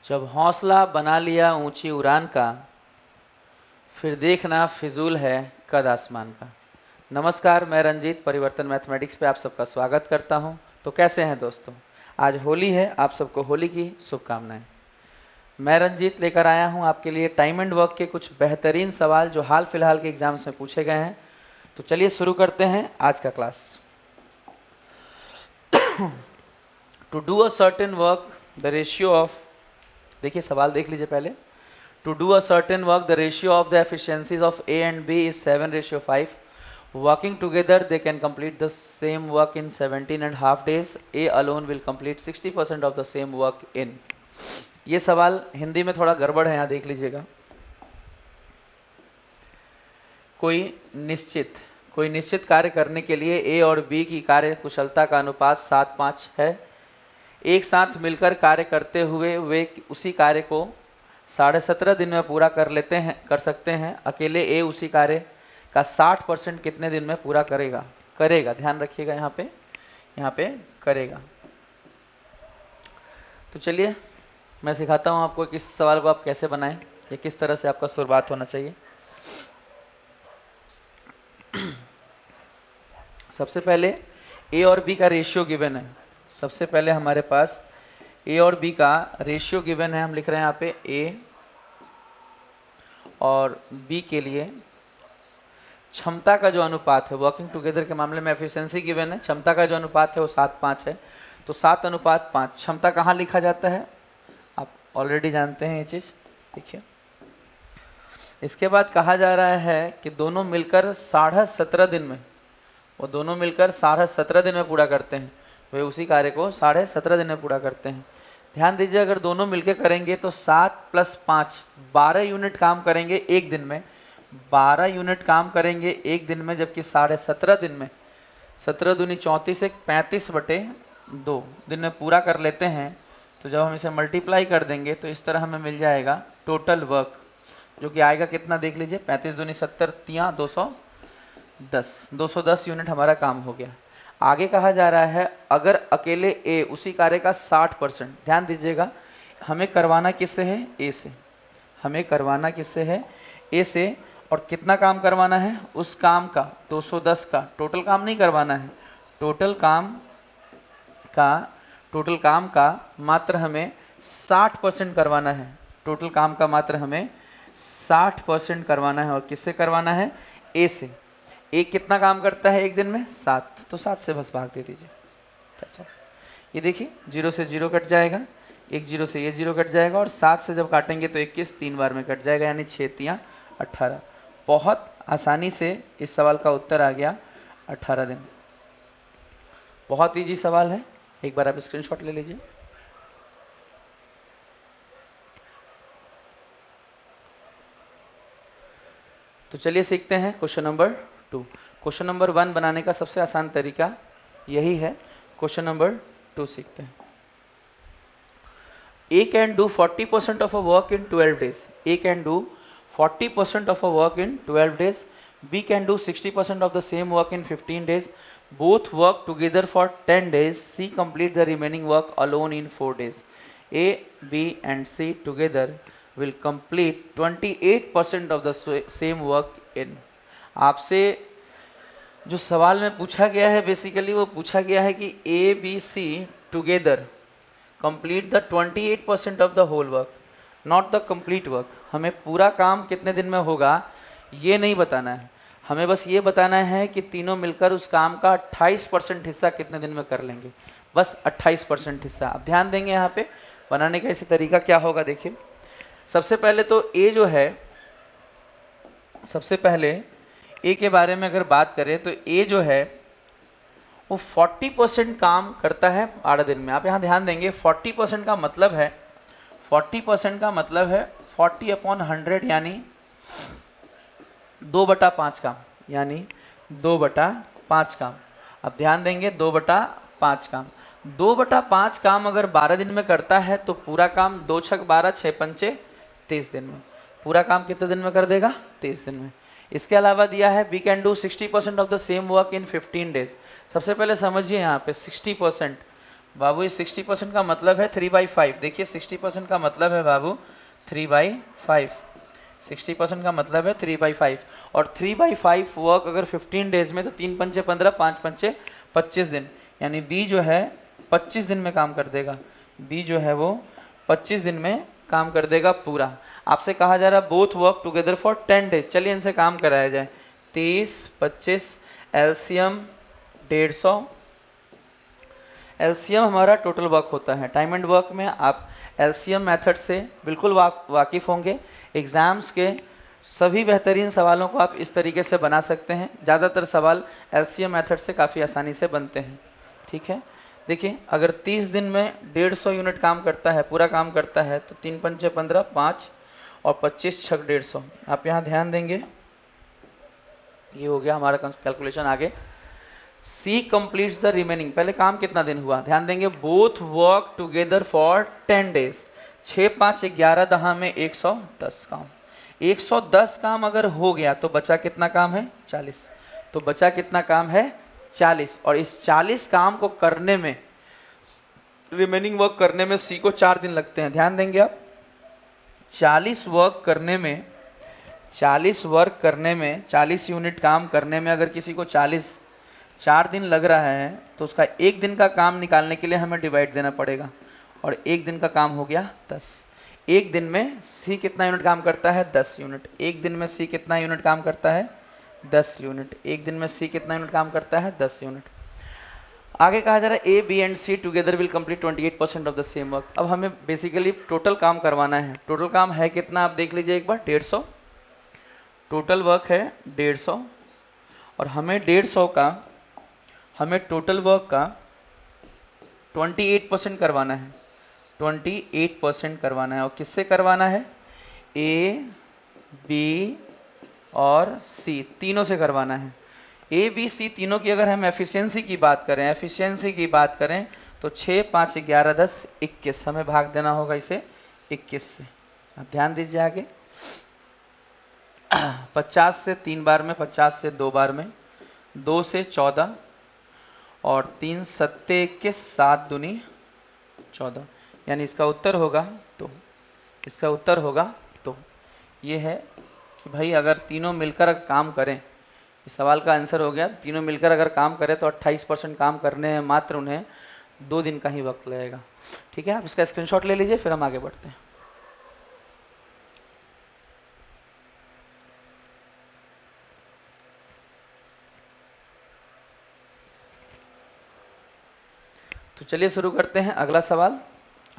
जब हौसला बना लिया ऊंची उड़ान का, फिर देखना फिजूल है कद आसमान का। नमस्कार, मैं रंजीत परिवर्तन मैथमेटिक्स पे आप सबका स्वागत करता हूं। तो कैसे हैं दोस्तों? आज होली है, आप सबको होली की शुभकामनाएं। मैं रंजीत लेकर आया हूं आपके लिए टाइम एंड वर्क के कुछ बेहतरीन सवाल जो हाल फिलहाल के एग्जाम्स में पूछे गए हैं। तो चलिए शुरू करते हैं आज का class. To do a certain work the ratio of, देखिए सवाल देख लीजिए पहले। To do a certain work the ratio of the efficiencies of A and B is 7:5. Working together, they can complete the same work in 17.5 days. A alone will complete 60% of the same work in. ये सवाल हिंदी में थोड़ा गड़बड़ है, यहाँ देख लीजिएगा। कोई निश्चित कार्य करने के लिए ए और बी की कार्य कुशलता का अनुपात 7:5 है। एक साथ मिलकर कार्य करते हुए वे उसी कार्य को 17.5 दिन में पूरा कर सकते हैं। अकेले ए उसी कार्य का 60% कितने दिन में पूरा करेगा। ध्यान रखिएगा, यहाँ पे करेगा। तो चलिए मैं सिखाता हूँ आपको कि इस सवाल को आप कैसे बनाएं या किस तरह से आपका शुरुआत होना चाहिए। सबसे पहले ए और बी का रेशियो गिवन है। सबसे पहले हमारे पास ए और बी का रेशियो गिवन है। हम लिख रहे हैं यहाँ पे ए और बी के लिए क्षमता का जो अनुपात है, वर्किंग टुगेदर के मामले में एफिशिएंसी गिवन है, क्षमता का जो अनुपात है वो 7:5 है। तो 7:5। क्षमता कहाँ लिखा जाता है, आप ऑलरेडी जानते हैं ये चीज़। देखिए इसके बाद कहा जा रहा है कि दोनों मिलकर 17.5 दिन में, वो दोनों मिलकर 17.5 दिन में पूरा करते हैं। वे उसी कार्य को 17.5 दिन में पूरा करते हैं। ध्यान दीजिए, अगर दोनों मिलकर करेंगे तो 7 + 5 12 यूनिट काम करेंगे एक दिन में। 12 यूनिट काम करेंगे एक दिन में, जबकि 17.5 दिन में 17 दूनी 34 से 35/2 दिन में पूरा कर लेते हैं। तो जब हम इसे मल्टीप्लाई कर देंगे तो इस तरह हमें मिल जाएगा टोटल वर्क, जो कि आएगा कितना देख लीजिए, 35 दूनी 70 3 210 यूनिट हमारा काम हो गया। आगे कहा जा रहा है अगर अकेले ए उसी कार्य का 60%, ध्यान दीजिएगा, हमें करवाना किससे है, ए से। हमें करवाना किससे है, ए से। और कितना काम करवाना है, उस काम का 210 का, टोटल काम नहीं करवाना है, टोटल काम का मात्र हमें 60% करवाना है। टोटल काम का मात्र हमें 60% करवाना है। और किससे करवाना है, ए से। ए कितना काम करता है एक दिन में, 7, तो 7 से बस भाग दे दीजिए। ये देखिए 0 से 0 कट जाएगा, एक 0 से ये 0 कट जाएगा, और 7 से जब काटेंगे तो 21 3 बार में कट जाएगा, यानी 6 3 18। बहुत आसानी से इस सवाल का उत्तर आ गया 18 दिन। बहुत इजी सवाल है, एक बार आप स्क्रीनशॉट ले लीजिए। तो चलिए सीखते हैं क्वेश्चन नंबर 2। क्वेश्चन नंबर 1 बनाने का सबसे आसान तरीका यही है। क्वेश्चन नंबर 2 सीखते हैं। A can do 40% of a work in 12 days. A can do 40% of a work in 12 days. B can do 60% of the same work in 15 days. Both work together for 10 days. C complete the remaining work alone in 4 days. A, B and C together will complete 28% of the same work in. आपसे जो सवाल में पूछा गया है, basically वो पूछा गया है कि A, B, C together complete the 28% of the whole work, not the complete work. हमें पूरा काम कितने दिन में होगा ये नहीं बताना है, हमें बस ये बताना है कि तीनों मिलकर उस काम का 28% हिस्सा कितने दिन में कर लेंगे, बस 28% हिस्सा। अब ध्यान देंगे यहाँ पे बनाने का इसी तरीका क्या होगा। देखिए सबसे पहले तो ए जो है, सबसे पहले ए के बारे में अगर बात करें तो ए जो है वो 40% काम करता है 12 दिन में। आप यहाँ ध्यान देंगे 40% का मतलब है 40/100 यानी 2/5 काम, यानी 2/5 काम। अब ध्यान देंगे 2/5 काम, 2/5 काम अगर 12 दिन में करता है तो पूरा काम 2 छक 12 6 पंचे 23 दिन में। पूरा काम कितने दिन में कर देगा, 23 दिन में। इसके अलावा दिया है we can do 60% of the same work in 15 days. सबसे पहले समझिए यहाँ पे 60%, बाबू इस 60% का मतलब है 3/5। देखिए 60% का मतलब है बाबू 3/5। 60% का मतलब है 3/5 और 3/5 वर्क अगर 15 डेज में तो 3 पंचे 15, 5 पंचे 25 दिन, यानी बी जो है 25 दिन में काम कर देगा। बी जो है वो 25 दिन में काम कर देगा पूरा। आपसे कहा जा रहा है both work together for 10 days. चलिए इनसे काम कराया जाए। 30, 25, एलसीएम 150। एलसीएम हमारा टोटल वर्क होता है। टाइम एंड वर्क में आप एलसीएम मेथड से बिल्कुल वाकिफ़ होंगे। एग्ज़ाम्स के सभी बेहतरीन सवालों को आप इस तरीके से बना सकते हैं। ज़्यादातर सवाल एलसीएम मेथड से काफ़ी आसानी से बनते हैं। ठीक है, देखिए अगर 30 दिन में 150 यूनिट काम करता है, पूरा काम करता है, तो 3 पंचे 15, 5 और 25 छक 150। आप यहाँ ध्यान देंगे, ये हो गया हमारा कैलकुलेशन। आगे सी कंप्लीट्स द रिमेनिंग। पहले काम कितना दिन हुआ, ध्यान देंगे। Both work together for 10 days. 6, 5, 11 दहा में 110 काम। 110 काम अगर हो गया तो बचा कितना काम है, 40। तो बचा कितना काम है, 40। और इस 40 काम को करने में, रिमेनिंग वर्क करने में सी को 4 दिन लगते हैं। ध्यान देंगे आप, 40 वर्क करने में, 40 यूनिट काम करने में अगर किसी को 4 दिन लग रहा है तो उसका 1 दिन का काम निकालने के लिए हमें डिवाइड देना पड़ेगा। और 1 दिन का काम हो गया 10। 1 दिन में सी कितना यूनिट काम करता है, 10 यूनिट। 1 दिन में सी कितना यूनिट काम करता है, 10 यूनिट। 1 दिन में सी कितना यूनिट काम करता है, 10 यूनिट। आगे कहा जा रहा है A, B and C together will complete 28% of the same work. अब हमें बेसिकली टोटल काम करवाना है। टोटल काम है कितना, आप देख लीजिए एक बार, 150। टोटल वर्क है 150 और हमें 150 का, हमें टोटल वर्क का 28% करवाना है। 28% करवाना है। और किससे करवाना है, ए, बी और सी तीनों से करवाना है। ए, बी, सी तीनों की अगर हम एफिशिएंसी की बात करें, तो 6, 5, 11, 10, 21 हमें भाग देना होगा इसे 21 से। अब ध्यान दीजिए आगे, 50 से 3 बार में, 50 से 2 बार में, 2 से 14 और 3 सत्ते 21, 7 दूनी 14, यानी इसका उत्तर होगा तो ये है कि भाई अगर तीनों मिलकर अगर काम करें, इस सवाल का आंसर हो गया, तीनों मिलकर अगर काम करें तो 28% काम करने में मात्र उन्हें 2 दिन का ही वक्त लगेगा। ठीक है, आप इसका स्क्रीनशॉट ले लीजिए, फिर हम आगे बढ़ते हैं। तो चलिए शुरू करते हैं अगला सवाल।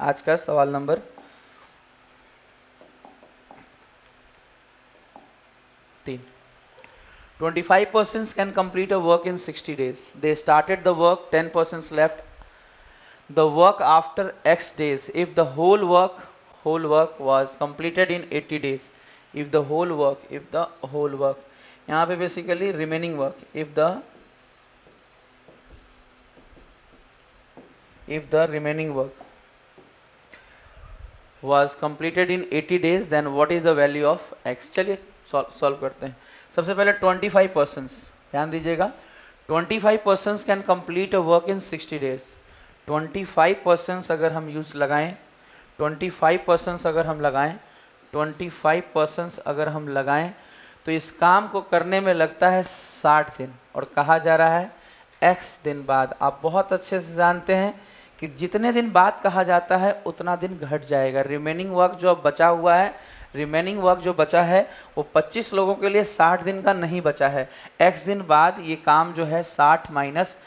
आज का सवाल number 3। 25% can complete a work in 60 days. They started the work, 10% left the work after X days. If the whole work was completed in 80 days. If the whole work, यहाँ पे basically remaining work, if the remaining work was completed in 80 days, then what is the value of X? चलिए solve करते हैं। सबसे पहले 25%, ध्यान दीजिएगा, 25% can complete a work in 60 days. 25% अगर हम लगाएं 25% अगर हम लगाएं तो इस काम को करने में लगता है 60 दिन और कहा जा रहा है x दिन बाद। आप बहुत अच्छे से जानते हैं कि जितने दिन बाद कहा जाता है उतना दिन घट जाएगा। रिमेनिंग वर्क जो अब बचा हुआ है, रिमेनिंग वर्क जो बचा है वो 25 लोगों के लिए 60 दिन का नहीं बचा है। x दिन बाद ये काम जो है 60 माइनस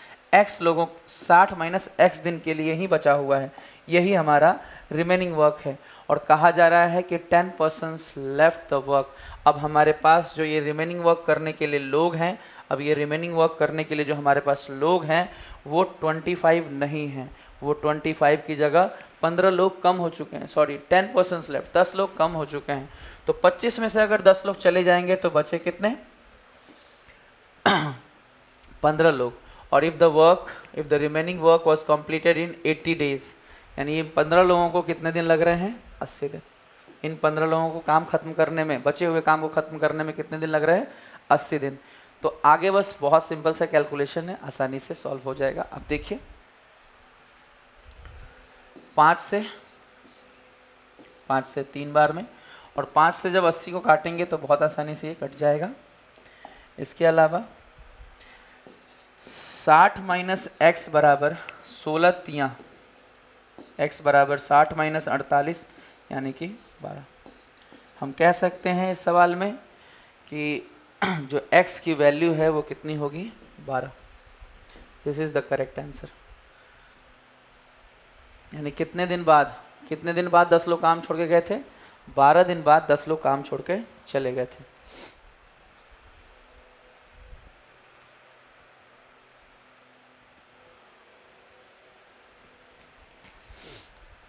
x दिन के लिए ही बचा हुआ है। यही हमारा रिमेनिंग वर्क है और कहा जा रहा है कि 10% लेफ्ट द वर्क। अब हमारे पास जो ये रिमेनिंग वर्क करने के लिए लोग हैं, अब ये रिमेनिंग वर्क करने के लिए जो हमारे पास लोग हैं वो 25 नहीं हैं, वो 25 की जगह 15 लोग कम हो चुके हैं। सॉरी, 10% लेफ्ट, 10 लोग कम हो चुके हैं। तो 25 में से अगर 10 लोग चले जाएंगे तो बचे कितने 15 लोग। और if the remaining work was completed in 80 days, यानी इन 15 लोगों को कितने दिन लग रहे हैं, 80 दिन। इन 15 लोगों को काम खत्म करने में, बचे हुए काम को खत्म करने में कितने दिन लग रहे हैं, 80 दिन। तो आगे बस बहुत सिंपल सा कैलकुलेशन है, आसानी से सॉल्व हो जाएगा। अब देखिए 5 से 3 बार में, और 5 से जब 80 को काटेंगे तो बहुत आसानी से ये कट जाएगा। इसके अलावा 60 माइनस एक्स बराबर 16 तियाँ, x बराबर 60 माइनस 48 यानी कि 12। हम कह सकते हैं इस सवाल में कि जो x की वैल्यू है वो कितनी होगी, 12। This is the correct answer. यानी कितने दिन बाद 10 लोग काम छोड़ के गए थे, 12 दिन बाद 10 लोग काम छोड़ के चले गए थे।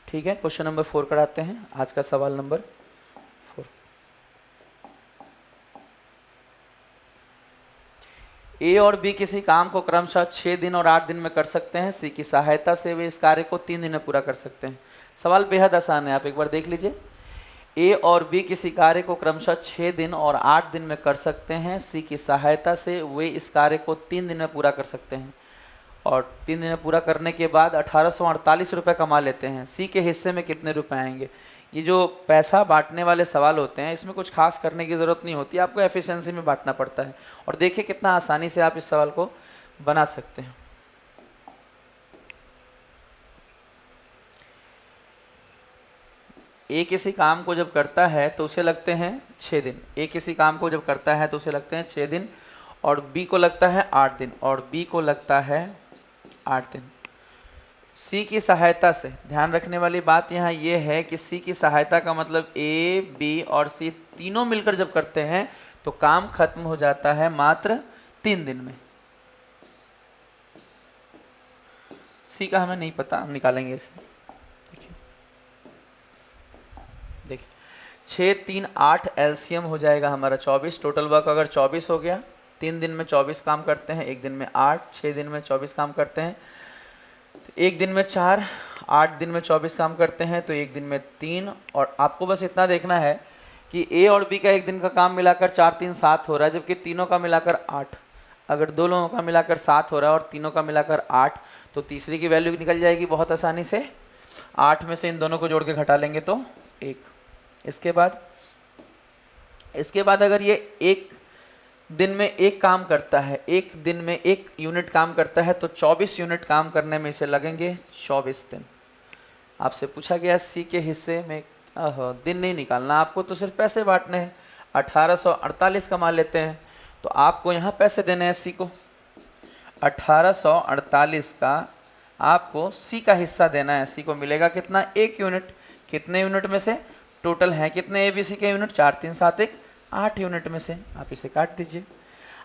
ठीक है, क्वेश्चन नंबर 4 कराते हैं, आज का सवाल नंबर 4। ए और बी किसी काम को क्रमशः 6 दिन और 8 दिन में कर सकते हैं। सी की सहायता से वे इस कार्य को 3 दिन में पूरा कर सकते हैं। सवाल बेहद आसान है, आप एक बार देख लीजिए। ए और बी किसी कार्य को क्रमशः 6 दिन और 8 दिन में कर सकते हैं। सी की सहायता से वे इस कार्य को 3 दिन में पूरा कर सकते हैं, और 3 दिन में पूरा करने के बाद 1848 रुपये कमा लेते हैं। सी के हिस्से में कितने रुपए आएंगे। ये जो पैसा बांटने वाले सवाल होते हैं, इसमें कुछ खास करने की ज़रूरत नहीं होती, आपको एफिशिएंसी में बांटना पड़ता है। और देखिए कितना आसानी से आप इस सवाल को बना सकते हैं। ए किसी काम को जब करता है तो उसे लगते हैं 6 दिन। ए किसी काम को जब करता है तो उसे लगते हैं 6 दिन, और बी को लगता है 8 दिन, और बी को लगता है 8 दिन। सी की सहायता से, ध्यान रखने वाली बात यहाँ ये है कि सी की सहायता का मतलब ए, बी और सी तीनों मिलकर जब करते हैं तो काम खत्म हो जाता है मात्र 3 दिन में। सी का हमें नहीं पता, हम निकालेंगे इसे। देखिए 6 3 8 एलसीएम हो जाएगा हमारा 24। टोटल वर्क अगर 24 हो गया, 3 दिन में 24 काम करते हैं, 1 दिन में 8, 6 दिन में 24 काम करते हैं, 1 दिन में 4, 8 दिन में 24 काम करते हैं, तो 1 दिन में 3। और आपको बस इतना देखना है कि ए और बी का 1 दिन का काम मिलाकर 4 3 7 हो रहा है, जबकि तीनों का मिलाकर 8। अगर 2 लोगों का मिलाकर 7 हो रहा है और तीनों का मिलाकर 8, तो तीसरी की वैल्यू निकल जाएगी बहुत आसानी से। 8 में से इन दोनों को जोड़ के घटा लेंगे तो 1। इसके बाद अगर ये 1 दिन में 1 काम करता है, 1 दिन में 1 यूनिट काम करता है, तो 24 यूनिट काम करने में इसे लगेंगे 24 दिन। आपसे पूछा गया सी के हिस्से में, दिन नहीं निकालना आपको, तो सिर्फ पैसे बांटने हैं। 1848 कमा लेते हैं, तो आपको यहाँ पैसे देने हैं सी को। 1848 का आपको सी का हिस्सा देना है। सी को मिलेगा कितना, 1 यूनिट। कितने यूनिट में से, टोटल हैं कितने ए बी सी के यूनिट, 4 3 7 1, 8 यूनिट में से आप इसे काट दीजिए।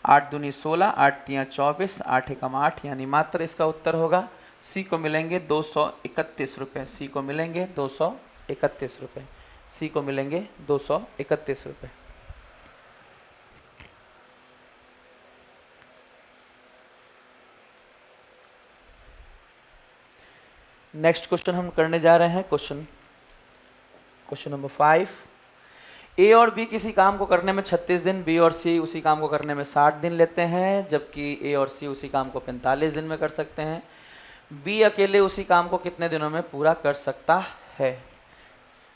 8 दूनी 16, 8 तियाँ 24, 8 एकम 8, यानी मात्र इसका उत्तर होगा सी को मिलेंगे 231 रुपये। सी को मिलेंगे 231 रुपये। सी को मिलेंगे 231 रुपये। नेक्स्ट क्वेश्चन हम करने जा रहे हैं, क्वेश्चन नंबर 5। ए और बी किसी काम को करने में 36 दिन, बी और सी उसी काम को करने में 60 दिन लेते हैं, जबकि ए और सी उसी काम को 45 दिन में कर सकते हैं। बी अकेले उसी काम को कितने दिनों में पूरा कर सकता है।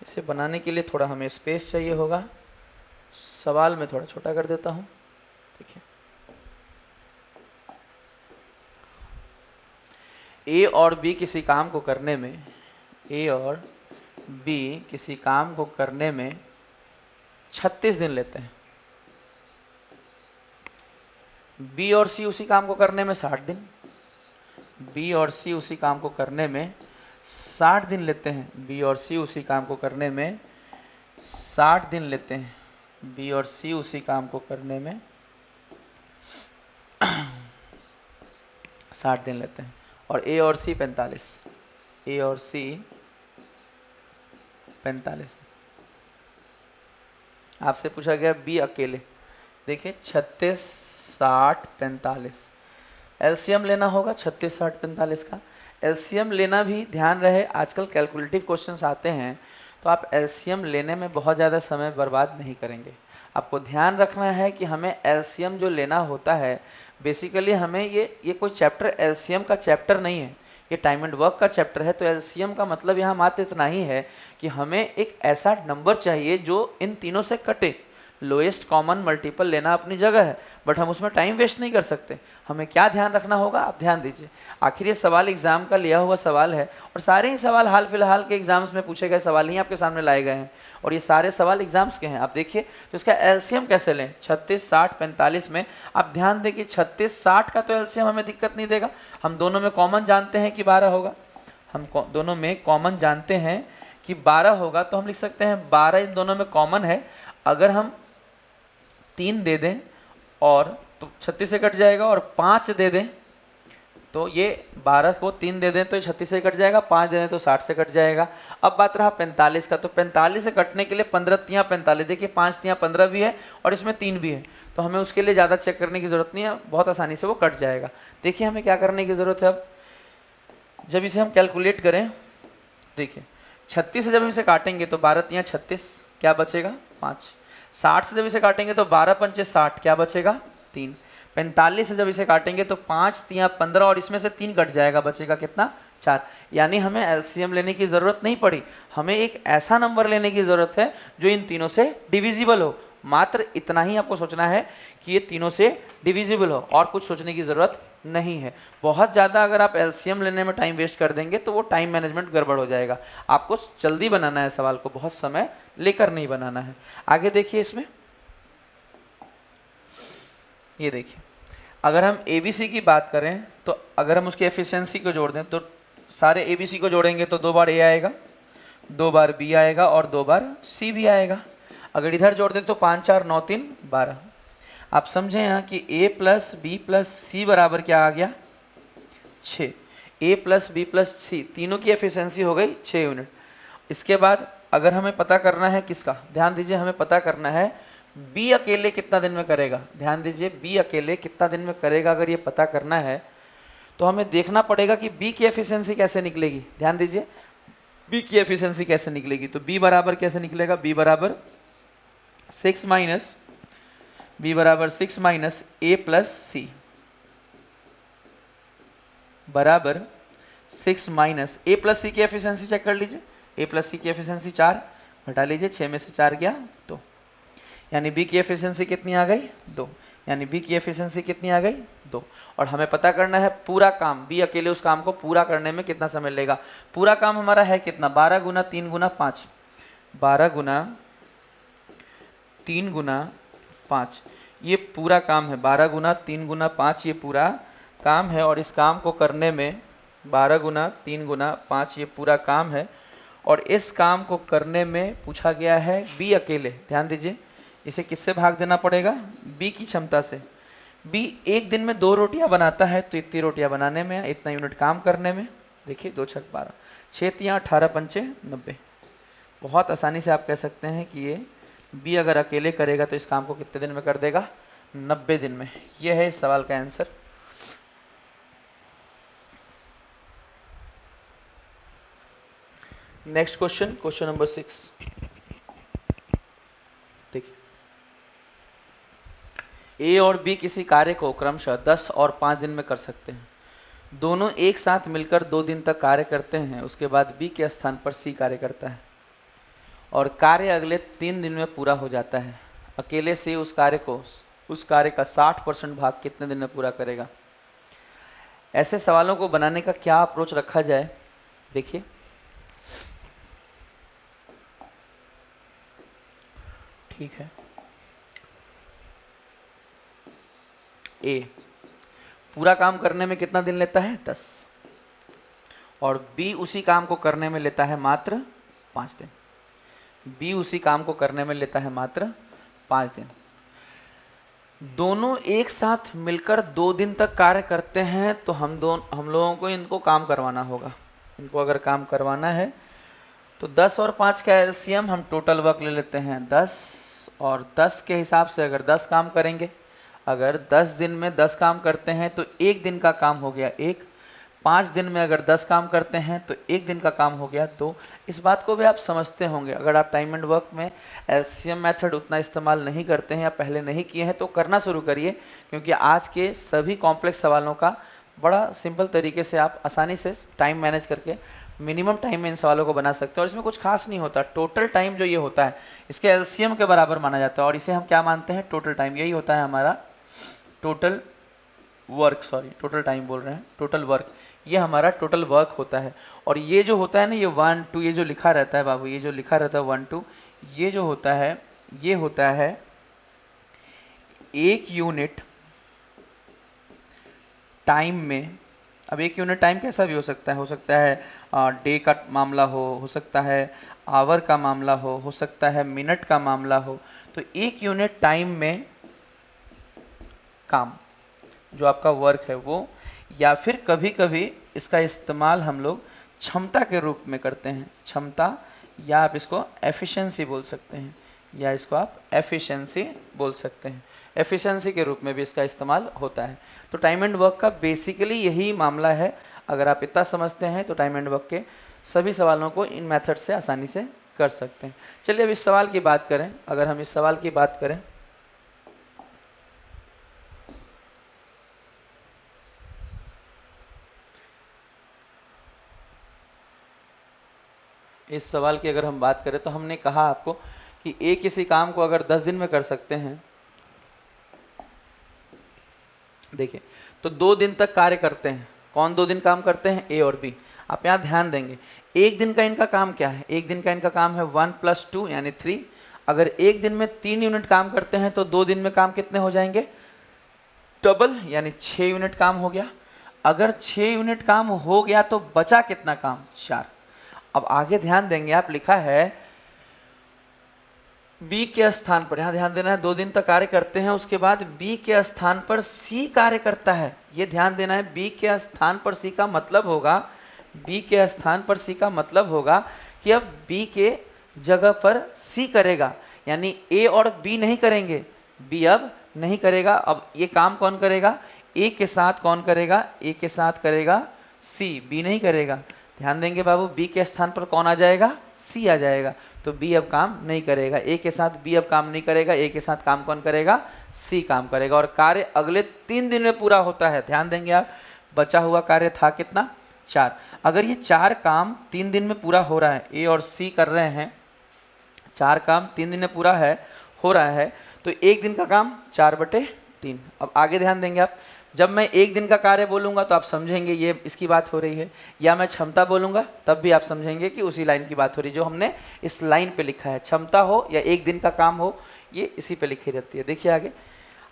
इसे बनाने के लिए थोड़ा हमें स्पेस चाहिए होगा, सवाल में थोड़ा छोटा कर देता हूँ। देखिए ए और बी किसी काम को करने में, ए और बी किसी काम को करने में 36 दिन लेते हैं। बी और सी उसी काम को करने में 60 दिन, बी और सी उसी काम को करने में 60 दिन लेते हैं। बी और सी उसी काम को करने में 60 दिन लेते हैं। बी और सी उसी काम को करने में 60 दिन लेते हैं। और ए और सी 45, ए और सी 45। आपसे पूछा गया बी अकेले, देखिए 36 60 45, एलसीएम लेना होगा 36 60 45 का। एलसीएम लेना भी ध्यान रहे, आजकल कैलकुलेटिव क्वेश्चंस आते हैं तो आप एलसीएम लेने में बहुत ज़्यादा समय बर्बाद नहीं करेंगे। आपको ध्यान रखना है कि हमें एलसीएम जो लेना होता है, बेसिकली हमें ये कोई चैप्टर एलसीएम का चैप्टर नहीं है, ये टाइम एंड वर्क का चैप्टर है, तो एलसीएम का मतलब यहाँ मात्र इतना ही है कि हमें एक ऐसा नंबर चाहिए जो इन तीनों से कटे। लोएस्ट कॉमन मल्टीपल लेना अपनी जगह है, बट हम उसमें टाइम वेस्ट नहीं कर सकते। हमें क्या ध्यान रखना होगा, आप ध्यान दीजिए। आखिर ये सवाल एग्जाम का लिया हुआ सवाल है, और सारे ही सवाल हाल फिलहाल के एग्जाम्स में पूछे गए सवाल ही आपके सामने लाए गए हैं, और ये सारे सवाल एग्जाम्स के हैं। आप देखिए तो इसका एलसीएम कैसे लें, 36, 60, 45 में आप ध्यान दें कि 36, 60 का तो एलसीएम हमें दिक्कत नहीं देगा, हम दोनों में कॉमन जानते हैं कि 12 होगा। हम दोनों में कॉमन जानते हैं कि 12 होगा, तो हम लिख सकते हैं 12 इन दोनों में कॉमन है। अगर हम 3 दे दें और तो 36 से कट जाएगा, और 5 दे दें तो ये 12 को 3 दे दें तो ये 36 से कट जाएगा, 5 दे दें तो 60 से कट जाएगा। अब बात रहा 45 का, तो 45 से कटने के लिए 15 तियाँ 45, देखिए 5 तियाँ 15 भी है और इसमें 3 भी है, तो हमें उसके लिए ज़्यादा चेक करने की ज़रूरत नहीं है, बहुत आसानी से वो कट जाएगा। देखिए हमें क्या करने की ज़रूरत है, अब जब इसे हम कैलकुलेट करें, देखिए 36 से जब इसे काटेंगे तो 12 तियाँ 36, क्या बचेगा 5। 60 से जब इसे काटेंगे तो 12 पंचे 60, क्या बचेगा 3। 45 से जब इसे काटेंगे तो 5 तियाँ 15, और इसमें से 3 कट जाएगा, बचेगा कितना 4। यानी हमें एलसीएम लेने की ज़रूरत नहीं पड़ी, हमें एक ऐसा नंबर लेने की ज़रूरत है जो इन तीनों से डिविजिबल हो। मात्र इतना ही आपको सोचना है कि ये तीनों से डिविजिबल हो, और कुछ सोचने की ज़रूरत नहीं है। बहुत ज़्यादा अगर आप एलसीएम लेने में टाइम वेस्ट कर देंगे तो वो टाइम मैनेजमेंट गड़बड़ हो जाएगा। आपको जल्दी बनाना है सवाल को, बहुत समय लेकर नहीं बनाना है। आगे देखिए इसमें, ये देखिए अगर हम एबीसी की बात करें तो अगर हम उसकी एफिशिएंसी को जोड़ दें तो सारे एबीसी को जोड़ेंगे तो 2 बार ए आएगा, 2 बार बी आएगा और 2 बार सी भी आएगा। अगर इधर जोड़ दें तो 5, 4, 9, 3, 12। आप समझें यहाँ कि a प्लस बी प्लस सी बराबर क्या आ गया 6। a प्लस बी प्लस सी तीनों की एफिशिएंसी हो गई 6 यूनिट। इसके बाद अगर हमें पता करना है किसका, ध्यान दीजिए हमें पता करना है b अकेले कितना दिन में करेगा। ध्यान दीजिए b अकेले कितना दिन में करेगा, अगर ये पता करना है तो हमें देखना पड़ेगा कि b की एफिशिएंसी कैसे निकलेगी। ध्यान दीजिए b की एफिशिएंसी कैसे निकलेगी, तो b बराबर कैसे निकलेगा, b बराबर 6 माइनस a प्लस सी बराबर 6 माइनस a प्लस सी की एफिशिएंसी चेक कर लीजिए। a प्लस सी की एफिशिएंसी 4, घटा लीजिए 6 में से 4 गया 2, यानी b की एफिशिएंसी कितनी आ गई 2, यानी b की एफिशिएंसी कितनी आ गई 2। और हमें पता करना है पूरा काम, b अकेले उस काम को पूरा करने में कितना समय लेगा। पूरा काम हमारा है कितना, 12 गुना 3 गुना 5, 12 गुना 3 गुना 5, ये पूरा काम है। 12 गुना 3 गुना 5 ये पूरा काम है, और इस काम को करने में 12 गुना 3 गुना 5 ये पूरा काम है, और इस काम को करने में पूछा गया है b अकेले। ध्यान दीजिए इसे किससे भाग देना पड़ेगा, b की क्षमता से। b एक दिन में 2 रोटियां बनाता है, तो इतनी रोटियां बनाने में, इतना यूनिट काम करने में, देखिए 2 छक 12, 6 तियाँ 18 पंचे 90। बहुत आसानी से आप कह सकते हैं कि ये b अगर अकेले करेगा तो इस काम को कितने दिन में कर देगा, 90 दिन में। यह है इस सवाल का answer. Next question, question number 6। देखिए a और b किसी कार्य को क्रमशः 10 और 5 दिन में कर सकते हैं। दोनों एक साथ मिलकर 2 दिन तक कार्य करते हैं, उसके बाद b के स्थान पर c कार्य करता है और कार्य अगले 3 दिन में पूरा हो जाता है। अकेले से उस कार्य का 60% भाग कितने दिन में पूरा करेगा। ऐसे सवालों को बनाने का क्या अप्रोच रखा जाए, देखिए ठीक है। ए पूरा काम करने में कितना दिन लेता है 10, और बी उसी काम को करने में लेता है मात्र 5 दिन। बी उसी काम को करने में लेता है मात्र 5 दिन। दोनों एक साथ मिलकर 2 दिन तक कार्य करते हैं, तो हम लोगों को इनको काम करवाना होगा। इनको अगर काम करवाना है तो 10 और 5 का एलसीएम हम टोटल वर्क ले लेते हैं 10, और 10 के हिसाब से अगर 10 काम करेंगे, अगर 10 दिन में 10 काम करते हैं तो 1 दिन का काम हो गया 1। 5 दिन में अगर 10 काम करते हैं तो 1 दिन का काम हो गया 2। इस बात को भी आप समझते होंगे। अगर आप टाइम एंड वर्क में एलसीएम मेथड उतना इस्तेमाल नहीं करते हैं या पहले नहीं किए हैं तो करना शुरू करिए, क्योंकि आज के सभी कॉम्प्लेक्स सवालों का बड़ा सिंपल तरीके से आप आसानी से टाइम मैनेज करके मिनिमम टाइम में इन सवालों को बना सकते हैं। और इसमें कुछ खास नहीं होता, टोटल टाइम जो ये होता है इसके एलसीएम के बराबर माना जाता है, और इसे हम क्या मानते हैं, टोटल टाइम। यही होता है हमारा total work, sorry total time बोल रहे हैं, टोटल वर्क, ये हमारा टोटल वर्क होता है। और ये जो होता है ना, ये 1 2 ये जो लिखा रहता है बाबू, ये जो लिखा रहता है 1 2, ये जो होता है ये होता है 1 यूनिट टाइम में। अब 1 यूनिट टाइम कैसा भी हो सकता है डे का मामला हो सकता है आवर का मामला हो सकता है मिनट का मामला हो। तो 1 यूनिट टाइम में काम जो आपका वर्क है वो, या फिर कभी कभी इसका इस्तेमाल हम लोग क्षमता के रूप में करते हैं, क्षमता, या आप इसको एफिशिएंसी बोल सकते हैं, या इसको आप एफिशिएंसी बोल सकते हैं, एफिशिएंसी के रूप में भी इसका इस्तेमाल होता है। तो टाइम एंड वर्क का बेसिकली यही मामला है। अगर आप इतना समझते हैं तो टाइम एंड वर्क के सभी सवालों को इन मेथड से आसानी से कर सकते हैं। चलिए अब इस सवाल की बात करें। अगर हम इस सवाल की बात करें, इस सवाल की अगर हम बात करें तो हमने कहा आपको कि एक किसी काम को अगर 10 दिन में कर सकते हैं, देखिए तो 2 दिन तक कार्य करते हैं। कौन 2 दिन काम करते हैं, ए और बी। आप यहाँ ध्यान देंगे, एक दिन का इनका काम क्या है, एक दिन का इनका काम है 1 + 2 यानी 3। अगर एक दिन में 3 यूनिट काम करते हैं तो 2 दिन में काम कितने हो जाएंगे, डबल, यानी 6 यूनिट काम हो गया। अगर 6 यूनिट काम हो गया तो बचा कितना काम, 4। अब आगे ध्यान देंगे, आप लिखा है बी के स्थान पर, यहाँ ध्यान देना है, 2 दिन तक कार्य करते हैं, उसके बाद बी के स्थान पर सी कार्य करता है। ये ध्यान देना है, बी के स्थान पर सी का मतलब होगा, बी के स्थान पर सी का मतलब होगा कि अब बी के जगह पर सी करेगा, यानी ए और बी नहीं करेंगे, बी अब नहीं करेगा। अब ये काम कौन करेगा, ए के साथ कौन करेगा, ए के साथ करेगा सी, बी नहीं करेगा। ध्यान देंगे बाबू, बी के स्थान पर कौन आ जाएगा, सी आ जाएगा, तो बी अब काम नहीं करेगा, ए के साथ बी अब काम नहीं करेगा, ए के साथ काम कौन करेगा, सी काम करेगा। और कार्य अगले 3 दिन में पूरा होता है। ध्यान देंगे आप, बचा हुआ कार्य था कितना, 4। अगर ये 4 काम 3 दिन में पूरा हो रहा है, ए और सी कर रहे हैं, 4 काम 3 दिन में पूरा है, हो रहा है, तो 1 दिन का काम 4/3। अब आगे ध्यान देंगे आप, जब मैं 1 दिन का कार्य बोलूंगा तो आप समझेंगे ये इसकी बात हो रही है, या मैं क्षमता बोलूंगा तब भी आप समझेंगे कि उसी लाइन की बात हो रही है जो हमने इस लाइन पे लिखा है। क्षमता हो या 1 दिन का काम हो, ये इसी पे लिखी रहती है। देखिए आगे,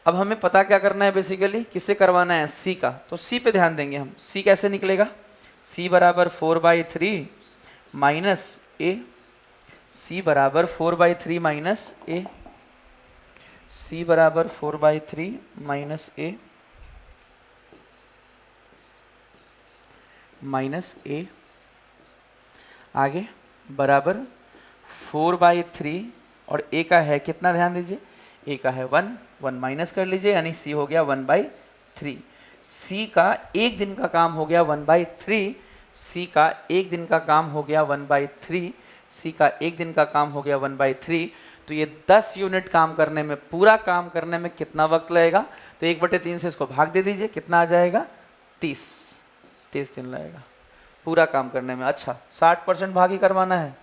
अब हमें पता क्या करना है, बेसिकली किससे करवाना है, सी का। तो सी पे ध्यान देंगे हम, सी कैसे निकलेगा, सी बराबर 4/3 माइनस ए, सी बराबर 4/3 माइनस ए, सी बराबर 4/3 माइनस ए माइनस ए, आगे बराबर 4/3, और ए का है कितना, ध्यान दीजिए, ए का है 1, 1 माइनस कर लीजिए, यानी सी हो गया 1/3। सी का 1 दिन का काम हो गया 1/3, सी का 1 दिन का काम हो गया 1/3, सी का 1 दिन का काम हो गया 1/3। तो ये 10 यूनिट काम करने में, पूरा काम करने में कितना वक्त लगेगा, तो 1/3 से इसको भाग दे दीजिए, कितना आ जाएगा, 30 दिन लगेगा पूरा काम करने में। अच्छा, 60% भाग ही करवाना है।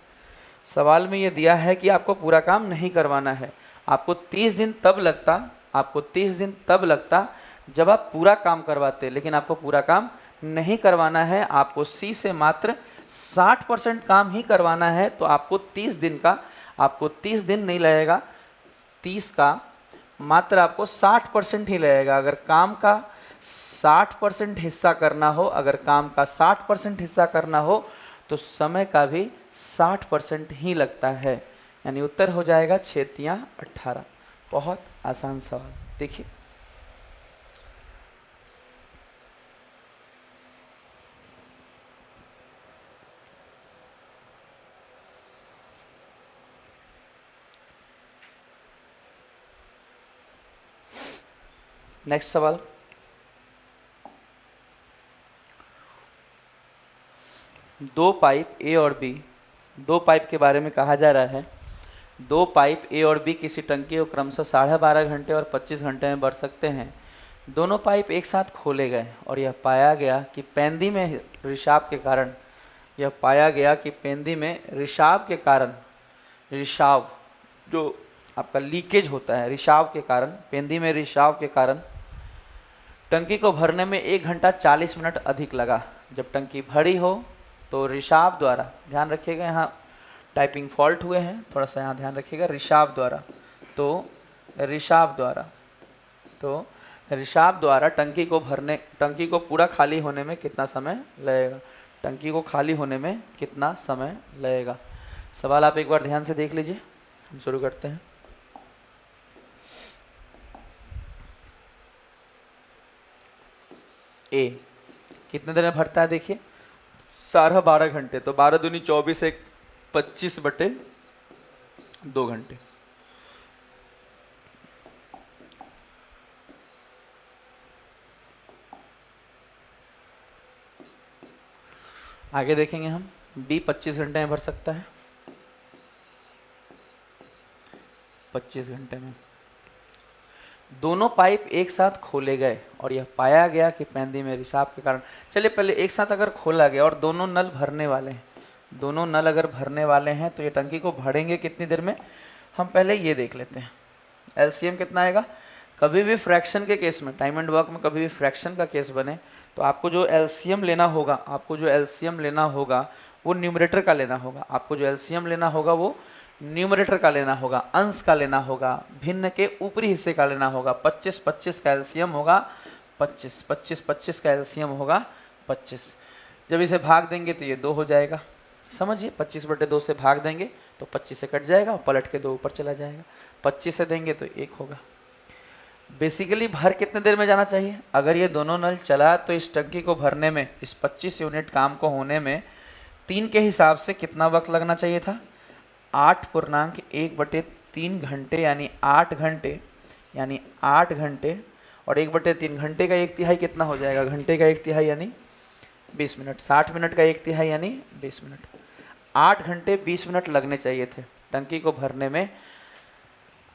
सवाल में ये दिया है कि आपको पूरा काम नहीं करवाना है, आपको 30 दिन तब लगता, आपको 30 दिन तब लगता जब आप पूरा काम करवाते, लेकिन आपको पूरा काम नहीं करवाना है, आपको सी से मात्र 60% काम ही करवाना है। तो आपको 30 दिन का, आपको 30 दिन नहीं लगेगा, 30 का मात्र आपको 60% ही लगेगा। अगर काम का 60% हिस्सा करना हो, अगर काम का 60% हिस्सा करना हो तो समय का भी 60% ही लगता है, यानी उत्तर हो जाएगा 6×3=18। बहुत आसान सवाल। देखिए नेक्स्ट सवाल, दो पाइप ए और बी, दो पाइप के बारे में कहा जा रहा है। 2 पाइप ए और बी किसी टंकी को क्रमशः 12.5 घंटे और 25 घंटे में भर सकते हैं। दोनों पाइप एक साथ खोले गए और यह पाया गया कि पेंदी में रिसाव के कारण, यह पाया गया कि पेंदी में रिसाव के कारण, रिसाव जो आपका लीकेज होता है, रिसाव के कारण, पेंदी में रिसाव के कारण टंकी को भरने में 1 घंटा 40 मिनट अधिक लगा। जब टंकी भरी हो तो रिसाव द्वारा, ध्यान रखिएगा यहाँ टाइपिंग फॉल्ट हुए हैं, थोड़ा सा यहाँ ध्यान रखिएगा, रिसाव द्वारा, तो रिसाव द्वारा टंकी को पूरा खाली होने में कितना समय लगेगा, टंकी को खाली होने में कितना समय लगेगा। सवाल आप एक बार ध्यान से देख लीजिए, हम शुरू करते हैं। ए कितने देर में भरता है, देखिए 12.5 घंटे, तो 12 दूनी 24, 1 25/2 घंटे। आगे देखेंगे हम, बी 25 घंटे में भर सकता है, 25 घंटे में। दोनों पाइप एक साथ खोले गए और यह पाया गया कि पेंदी में रिसाव के कारण, चलिए पहले एक साथ अगर खोला गया और दोनों नल भरने वाले हैं, दोनों नल अगर भरने वाले हैं तो ये टंकी को भरेंगे कितनी देर में, हम पहले ये देख लेते हैं। एलसीएम कितना आएगा, कभी भी फ्रैक्शन के केस में, टाइम एंड वर्क में कभी भी फ्रैक्शन का केस बने तो आपको जो एलसीएम लेना होगा, वो न्यूमरेटर का लेना होगा, आपको जो एलसीएम लेना होगा वो न्यूमरेटर का लेना होगा, अंश का लेना होगा, भिन्न के ऊपरी हिस्से का लेना होगा। 25 का एलसीएम होगा 25 का एलसीएम होगा 25। जब इसे भाग देंगे तो ये 2 हो जाएगा, समझिए 25/2 से भाग देंगे तो 25 से कट जाएगा, पलट के 2 ऊपर चला जाएगा, 25 से देंगे तो 1 होगा। बेसिकली भर कितने देर में जाना चाहिए, अगर ये दोनों नल चला तो इस टंकी को भरने में, इस 25 यूनिट काम को होने में 3 के हिसाब से कितना वक्त लगना चाहिए था, 8.1/3 घंटे, यानी 8 घंटे, और 1/3 घंटे का 1/3 कितना हो जाएगा, घंटे का 1/3 यानी 20 मिनट, 60 मिनट का 1/3 यानी 20 मिनट। 8 घंटे 20 मिनट लगने चाहिए थे टंकी को भरने में,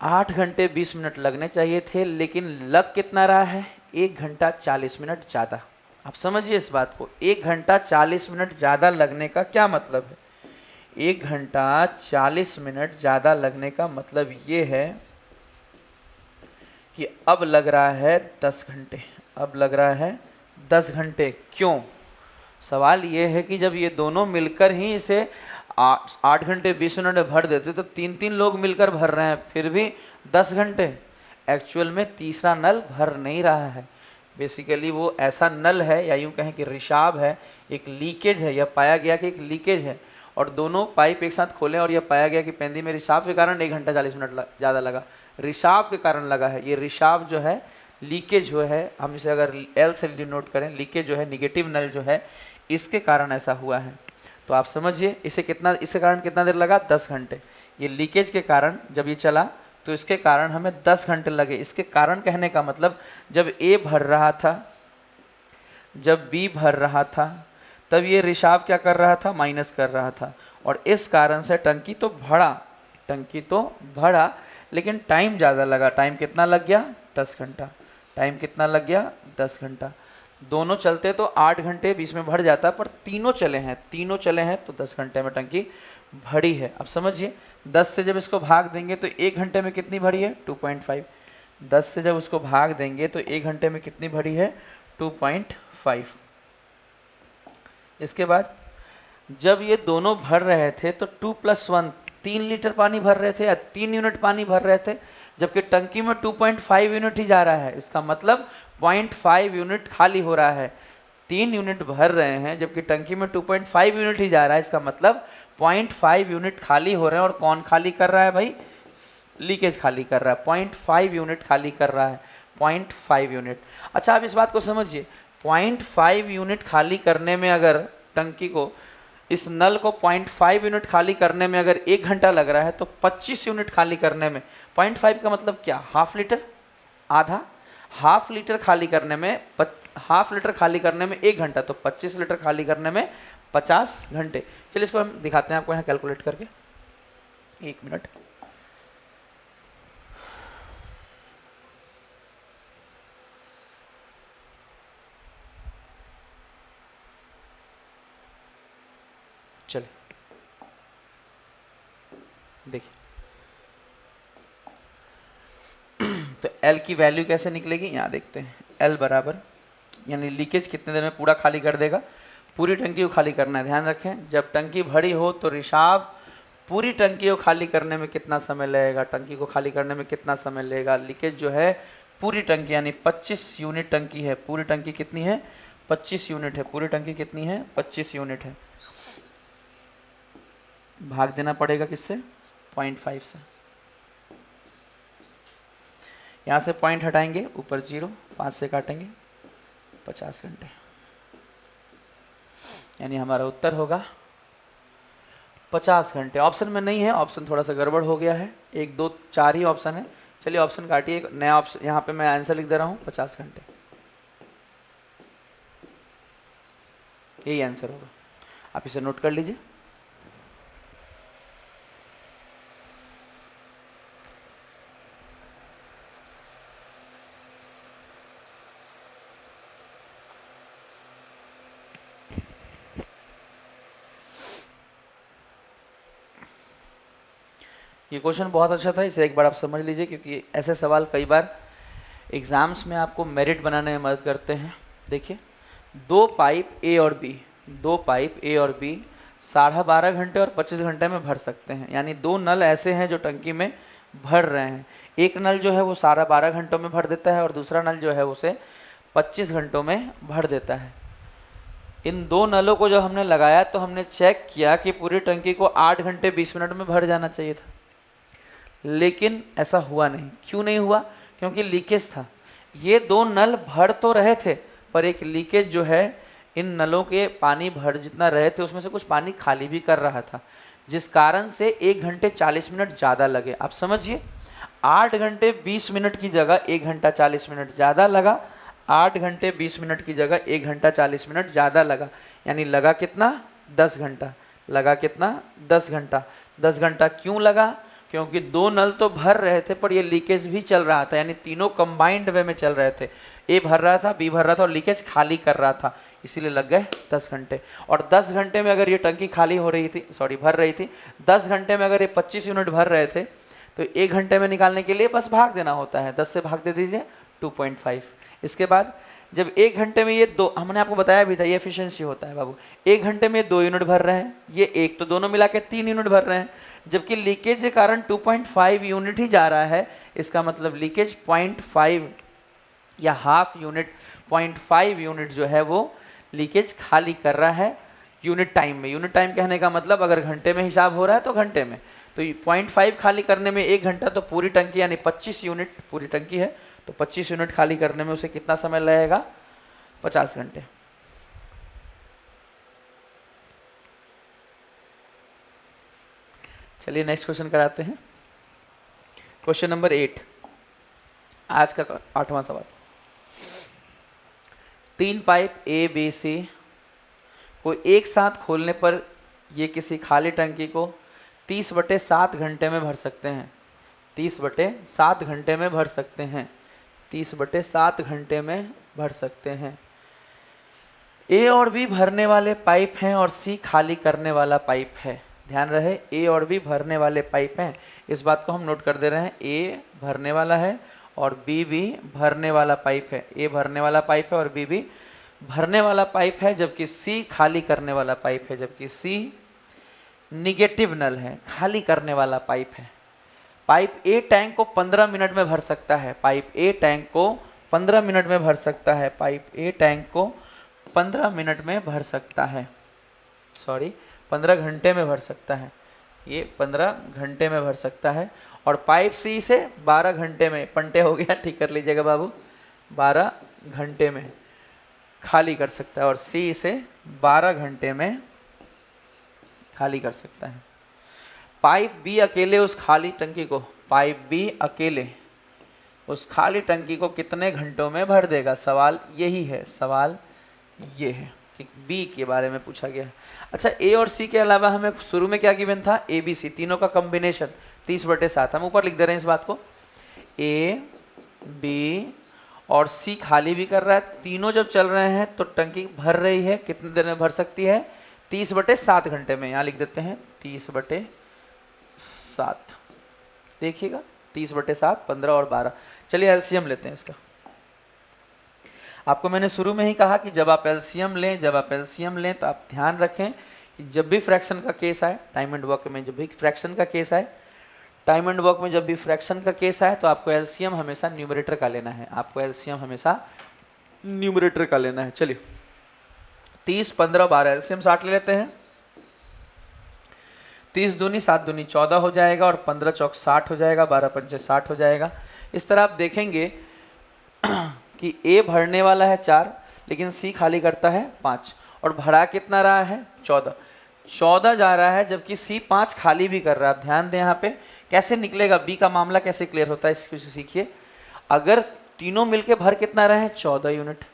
8 घंटे 20 मिनट लगने चाहिए थे, लेकिन लग कितना रहा है, 1 घंटा 40 मिनट ज़्यादा। आप समझिए इस बात को, 1 घंटा 40 मिनट ज़्यादा लगने का क्या मतलब है, 1 घंटा 40 मिनट ज़्यादा लगने का मतलब ये है कि अब लग रहा है 10 घंटे, अब लग रहा है 10 घंटे। क्यों, सवाल ये है कि जब ये दोनों मिलकर ही इसे 8 घंटे 20 मिनट में भर देते तो 3 लोग मिलकर भर रहे हैं, फिर भी 10 घंटे। एक्चुअल में तीसरा नल भर नहीं रहा है, बेसिकली वो ऐसा नल है, या यूँ कहें कि रिसाव है, एक लीकेज है, यह पाया गया कि एक लीकेज है, और दोनों पाइप एक साथ खोले और यह पाया गया कि पेंदी में रिसाव के कारण 1 घंटा 40 मिनट ज़्यादा लगा, रिसाव के कारण लगा है। ये रिसाव जो है, लीकेज जो है, हम इसे अगर एल से डिनोट करें, लीकेज जो है, निगेटिव नल जो है, इसके कारण ऐसा हुआ है। तो आप समझिए इसके कारण कितना देर लगा, 10 घंटे। ये लीकेज के कारण जब ये चला तो इसके कारण हमें 10 घंटे लगे। इसके कारण कहने का मतलब, जब ए भर रहा था, जब बी भर रहा था, तब ये रिसाव क्या कर रहा था, माइनस कर रहा था, और इस कारण से टंकी तो भरा, लेकिन टाइम ज़्यादा लगा। टाइम कितना लग गया, 10 घंटा। टाइम कितना लग गया, 10 घंटा। दोनों चलते तो 8 घंटे बीच में भर जाता, पर तीनों चले हैं तो 10 घंटे में टंकी भरी है। अब समझिए 10 से जब इसको भाग देंगे तो 1 घंटे में कितनी भरी है, 2.5। 10 से जब उसको भाग देंगे तो 1 घंटे में कितनी भरी है, 2.5। इसके बाद जब ये दोनों भर रहे थे तो 2 + 1 3 लीटर पानी भर रहे थे, या 3 यूनिट पानी भर रहे थे, जबकि टंकी में 2.5 यूनिट ही जा रहा है। इसका मतलब 0.5 यूनिट खाली हो रहा है। 3 यूनिट भर रहे हैं जबकि टंकी में 2.5 यूनिट ही जा रहा है, इसका मतलब 0.5 यूनिट खाली हो रहे हैं। और कौन खाली कर रहा है भाई, लीकेज खाली कर रहा है, 0.5 यूनिट खाली कर रहा है, 0.5 यूनिट। अच्छा, आप इस बात को समझिए, 0.5 यूनिट खाली करने में, अगर टंकी को, इस नल को 0.5 यूनिट खाली करने में अगर 1 घंटा लग रहा है, तो 25 यूनिट खाली करने में, 0.5 का मतलब क्या, हाफ लीटर, आधा, हाफ लीटर खाली करने में, हाफ लीटर खाली करने में 1 घंटा, तो 25 लीटर खाली करने में 50 घंटे। चलिए इसको हम दिखाते हैं आपको यहाँ कैलकुलेट करके, 1 मिनट। देखिए तो L की वैल्यू कैसे निकलेगी, यहाँ देखते हैं। L बराबर, यानी लीकेज कितने देर में पूरा खाली कर देगा, पूरी टंकी को खाली करना है। ध्यान रखें, जब टंकी भरी हो तो रिसाव पूरी टंकी को खाली करने में कितना समय लगेगा, टंकी को खाली करने में कितना समय लगेगा। लीकेज जो है पूरी टंकी, यानी 25 यूनिट टंकी है, पूरी टंकी कितनी है, 25 यूनिट है, पूरी टंकी कितनी है, 25 यूनिट है। भाग देना पड़ेगा किससे, 0.5 से। यहाँ से पॉइंट हटाएंगे, ऊपर 0, 5 से काटेंगे, 50 घंटे। यानी हमारा उत्तर होगा 50 घंटे। ऑप्शन में नहीं है, ऑप्शन थोड़ा सा गड़बड़ हो गया है, 1 2 4 ही ऑप्शन है। चलिए ऑप्शन काटिए, एक नया ऑप्शन यहाँ पे मैं आंसर लिख दे रहा हूँ, 50 घंटे, यही आंसर होगा। आप इसे नोट कर लीजिए। ये क्वेश्चन बहुत अच्छा था, इसे एक बार आप समझ लीजिए, क्योंकि ऐसे सवाल कई बार एग्जाम्स में आपको मेरिट बनाने में मदद करते हैं। देखिए, दो पाइप A और B 12.5 घंटे और 25 घंटे में भर सकते हैं। यानी दो नल ऐसे हैं जो टंकी में भर रहे हैं। एक नल जो है वो 12.5 घंटों में भर देता है और दूसरा नल जो है उसे 25 घंटों में भर देता है। इन दो नलों को जब हमने लगाया तो हमने चेक किया कि पूरी टंकी को 8 घंटे 20 मिनट में भर जाना चाहिए था, लेकिन ऐसा हुआ नहीं। क्यों नहीं हुआ, क्योंकि लीकेज था। ये दो नल भर तो रहे थे, पर एक लीकेज जो है, इन नलों के पानी भर जितना रहे थे उसमें से कुछ पानी खाली भी कर रहा था, जिस कारण से 1 घंटे 40 मिनट ज़्यादा लगे। आप समझिए, 8 घंटे 20 मिनट की जगह 1 घंटा 40 मिनट ज़्यादा लगा, 8 घंटे 20 मिनट की जगह 1 घंटा 40 मिनट ज़्यादा लगा। यानी लगा कितना, 10 घंटा। लगा कितना, 10 घंटा। 10 घंटा क्यों लगा, क्योंकि दो नल तो भर रहे थे पर ये लीकेज भी चल रहा था, यानी तीनों कंबाइंड वे में चल रहे थे। ए भर रहा था, बी भर रहा था और लीकेज खाली कर रहा था, इसीलिए लग गए 10 घंटे। और 10 घंटे में अगर ये टंकी खाली हो रही थी, भर रही थी, 10 घंटे में अगर ये 25 यूनिट भर रहे थे तो 1 घंटे में निकालने के लिए बस भाग देना होता है। 10 से भाग दे दीजिए, 2.5। इसके बाद जब 1 घंटे में ये दो, हमने आपको बताया भी था ये एफिशिएंसी होता है बाबू, 1 घंटे में 2 यूनिट भर रहे हैं, ये एक, तो दोनों मिला के 3 यूनिट भर रहे हैं, जबकि लीकेज के कारण 2.5 यूनिट ही जा रहा है। इसका मतलब लीकेज 0.5 या हाफ यूनिट, 0.5 यूनिट जो है वो लीकेज खाली कर रहा है यूनिट टाइम में। यूनिट टाइम कहने का मतलब अगर घंटे में हिसाब हो रहा है तो घंटे में, तो 0.5 खाली करने में 1 घंटा, तो पूरी टंकी यानी 25 यूनिट पूरी टंकी है, तो 25 यूनिट खाली करने में उसे कितना समय लगेगा, 50 घंटे। चलिए नेक्स्ट क्वेश्चन कराते हैं। क्वेश्चन नंबर 8, आज का 8वां सवाल। 3 पाइप A, B, C को एक साथ खोलने पर ये किसी खाली टंकी को 30/7 घंटे में भर सकते हैं। 30/7 घंटे में भर सकते हैं। 30/7 घंटे में भर सकते हैं। A और B भरने वाले पाइप हैं और C खाली करने वाला पाइप है। ध्यान रहे, A और B भरने वाले पाइप हैं, इस बात को हम नोट कर दे रहे हैं। A भरने वाला है और B भी भरने वाला पाइप है। A भरने वाला पाइप है और B भी भरने वाला पाइप है, जबकि C खाली करने वाला पाइप है। जबकि C निगेटिव नल है, खाली करने वाला पाइप है। पाइप A टैंक को 15 मिनट में भर सकता है। पाइप A टैंक को 15 मिनट में भर सकता है। पाइप A टैंक को 15 मिनट में भर सकता है, 15 घंटे में भर सकता है। ये 15 घंटे में भर सकता है। और पाइप C से 12 घंटे में, पंटे हो गया, ठीक कर लीजिएगा बाबू, 12 घंटे में खाली कर सकता है। और C इसे 12 घंटे में खाली कर सकता है। पाइप B अकेले उस खाली टंकी को, पाइप B अकेले उस खाली टंकी को कितने घंटों में भर देगा? सवाल यही है, सवाल ये है कि B के बारे में पूछा गया है। अच्छा, A और C के अलावा हमें शुरू में क्या गिवन था? ABC, तीनों का कॉम्बिनेशन 30/7। हम ऊपर लिख दे रहे हैं इस बात को, A, B और C खाली भी कर रहा है। तीनों जब चल रहे हैं तो टंकी भर रही है, कितनी देर में भर सकती है? 30/7 घंटे में। यहाँ लिख देते हैं 30/7 7, देखिएगा 30/7, 15 और 12। चलिए एलसीएम लेते हैं इसका। आपको मैंने शुरू में ही कहा कि जब आप एलसीएम लें तो आप ध्यान रखें कि जब भी फ्रैक्शन का केस आए, टाइम एंड वर्क में जब भी फ्रैक्शन का केस आए, तो आपको एलसीएम हमेशा न्यूमरेटर का लेना है, चलिए 30, 15, 12 एलसीएम 60 ले लेते हैं। 30 दूनी 7 दूनी 14 हो जाएगा और 15 चौक 60 हो जाएगा, 12 पंचे 60 हो जाएगा। इस तरह आप देखेंगे कि ए भरने वाला है 4, लेकिन सी खाली करता है 5, और भरा कितना रहा है 14 जा रहा है, जबकि सी 5 खाली भी कर रहा है। आप ध्यान दें यहाँ पे कैसे निकलेगा, बी का मामला कैसे क्लियर होता है, इसको सीखिए। अगर तीनों मिलके भर कितना रहे 14 यूनिट,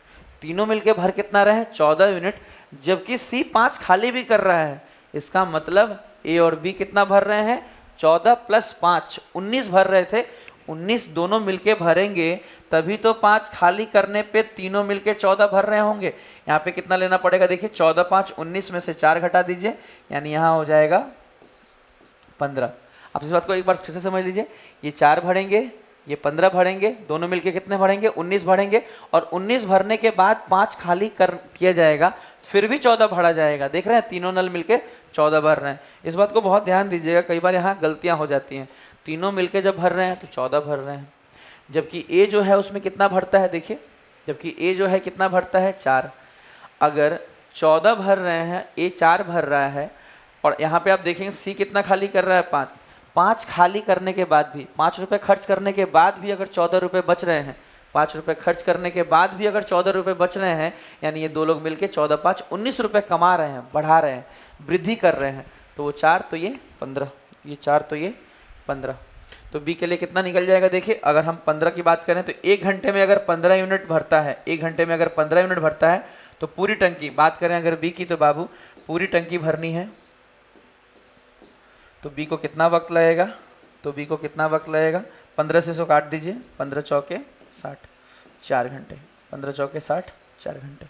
जबकि सी 5 खाली भी कर रहा है, इसका मतलब ए और बी कितना भर रहे हैं 14 + 5 19 भर रहे थे, 19 दोनों मिलके भरेंगे तभी तो 5 खाली करने पे तीनों मिलके 14 भर रहे होंगे। यहाँ पे कितना लेना पड़ेगा, देखिए 14 5 19 में से 4 घटा दीजिए, यानी यहाँ हो जाएगा 15। आप इस बात को एक बार फिर से समझ लीजिए, ये 4 भरेंगे, ये 15 भरेंगे, दोनों मिलके कितने भरेंगे 19 भरेंगे, और 19 भरने के बाद 5 खाली किया जाएगा, फिर भी 14 भरा जाएगा। देख रहे हैं तीनों नल मिलके 14 भर रहे हैं। इस बात को बहुत ध्यान दीजिएगा, कई बार यहाँ गलतियाँ हो जाती हैं। तीनों मिलके जब भर रहे हैं तो 14 भर रहे हैं, जबकि ए जो है उसमें कितना भरता है, देखिए कितना भरता है 4। अगर 14 भर रहे हैं, ए 4 भर रहा है, और यहाँ पे आप देखेंगे सी कितना खाली कर रहा है 5 खाली करने के बाद भी, 5 रुपये खर्च करने के बाद भी अगर 14 रुपये बच रहे हैं, 5 रुपये खर्च करने के बाद भी अगर 14 रुपये बच रहे हैं, यानी ये दो लोग मिलके 14 5 19 रुपये कमा रहे हैं, बढ़ा रहे हैं, वृद्धि कर रहे हैं। तो वो 4 तो ये 15, ये 4 तो ये 15। तो बी के लिए कितना निकल जाएगा, देखिए अगर हम 15 की बात करें तो 1 घंटे में अगर 15 यूनिट भरता है, 1 घंटे में अगर 15 यूनिट भरता है तो पूरी टंकी, बात करें अगर बी की तो बाबू पूरी टंकी भरनी है, तो बी को कितना वक्त लगेगा, 15 से 100 काट दीजिए, 15 चौके 60, 4 घंटे, 15 चौके 60, 4 घंटे।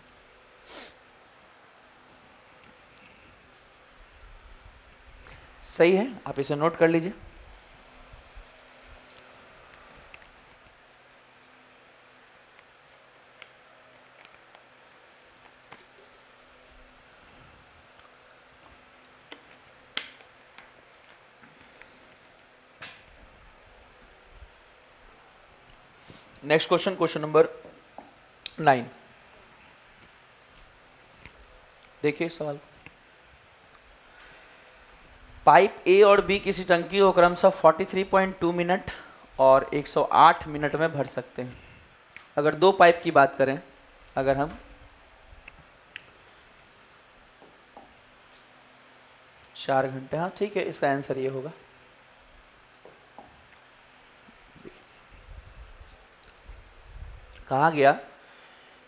सही है, आप इसे नोट कर लीजिए। नेक्स्ट क्वेश्चन नंबर 9, देखिए सवाल। पाइप ए और बी किसी टंकी को क्रमशः 43.2 मिनट और 108 मिनट में भर सकते हैं। अगर दो पाइप की बात करें, अगर हम 4 घंटे, हाँ ठीक है, इसका आंसर ये होगा। कहा गया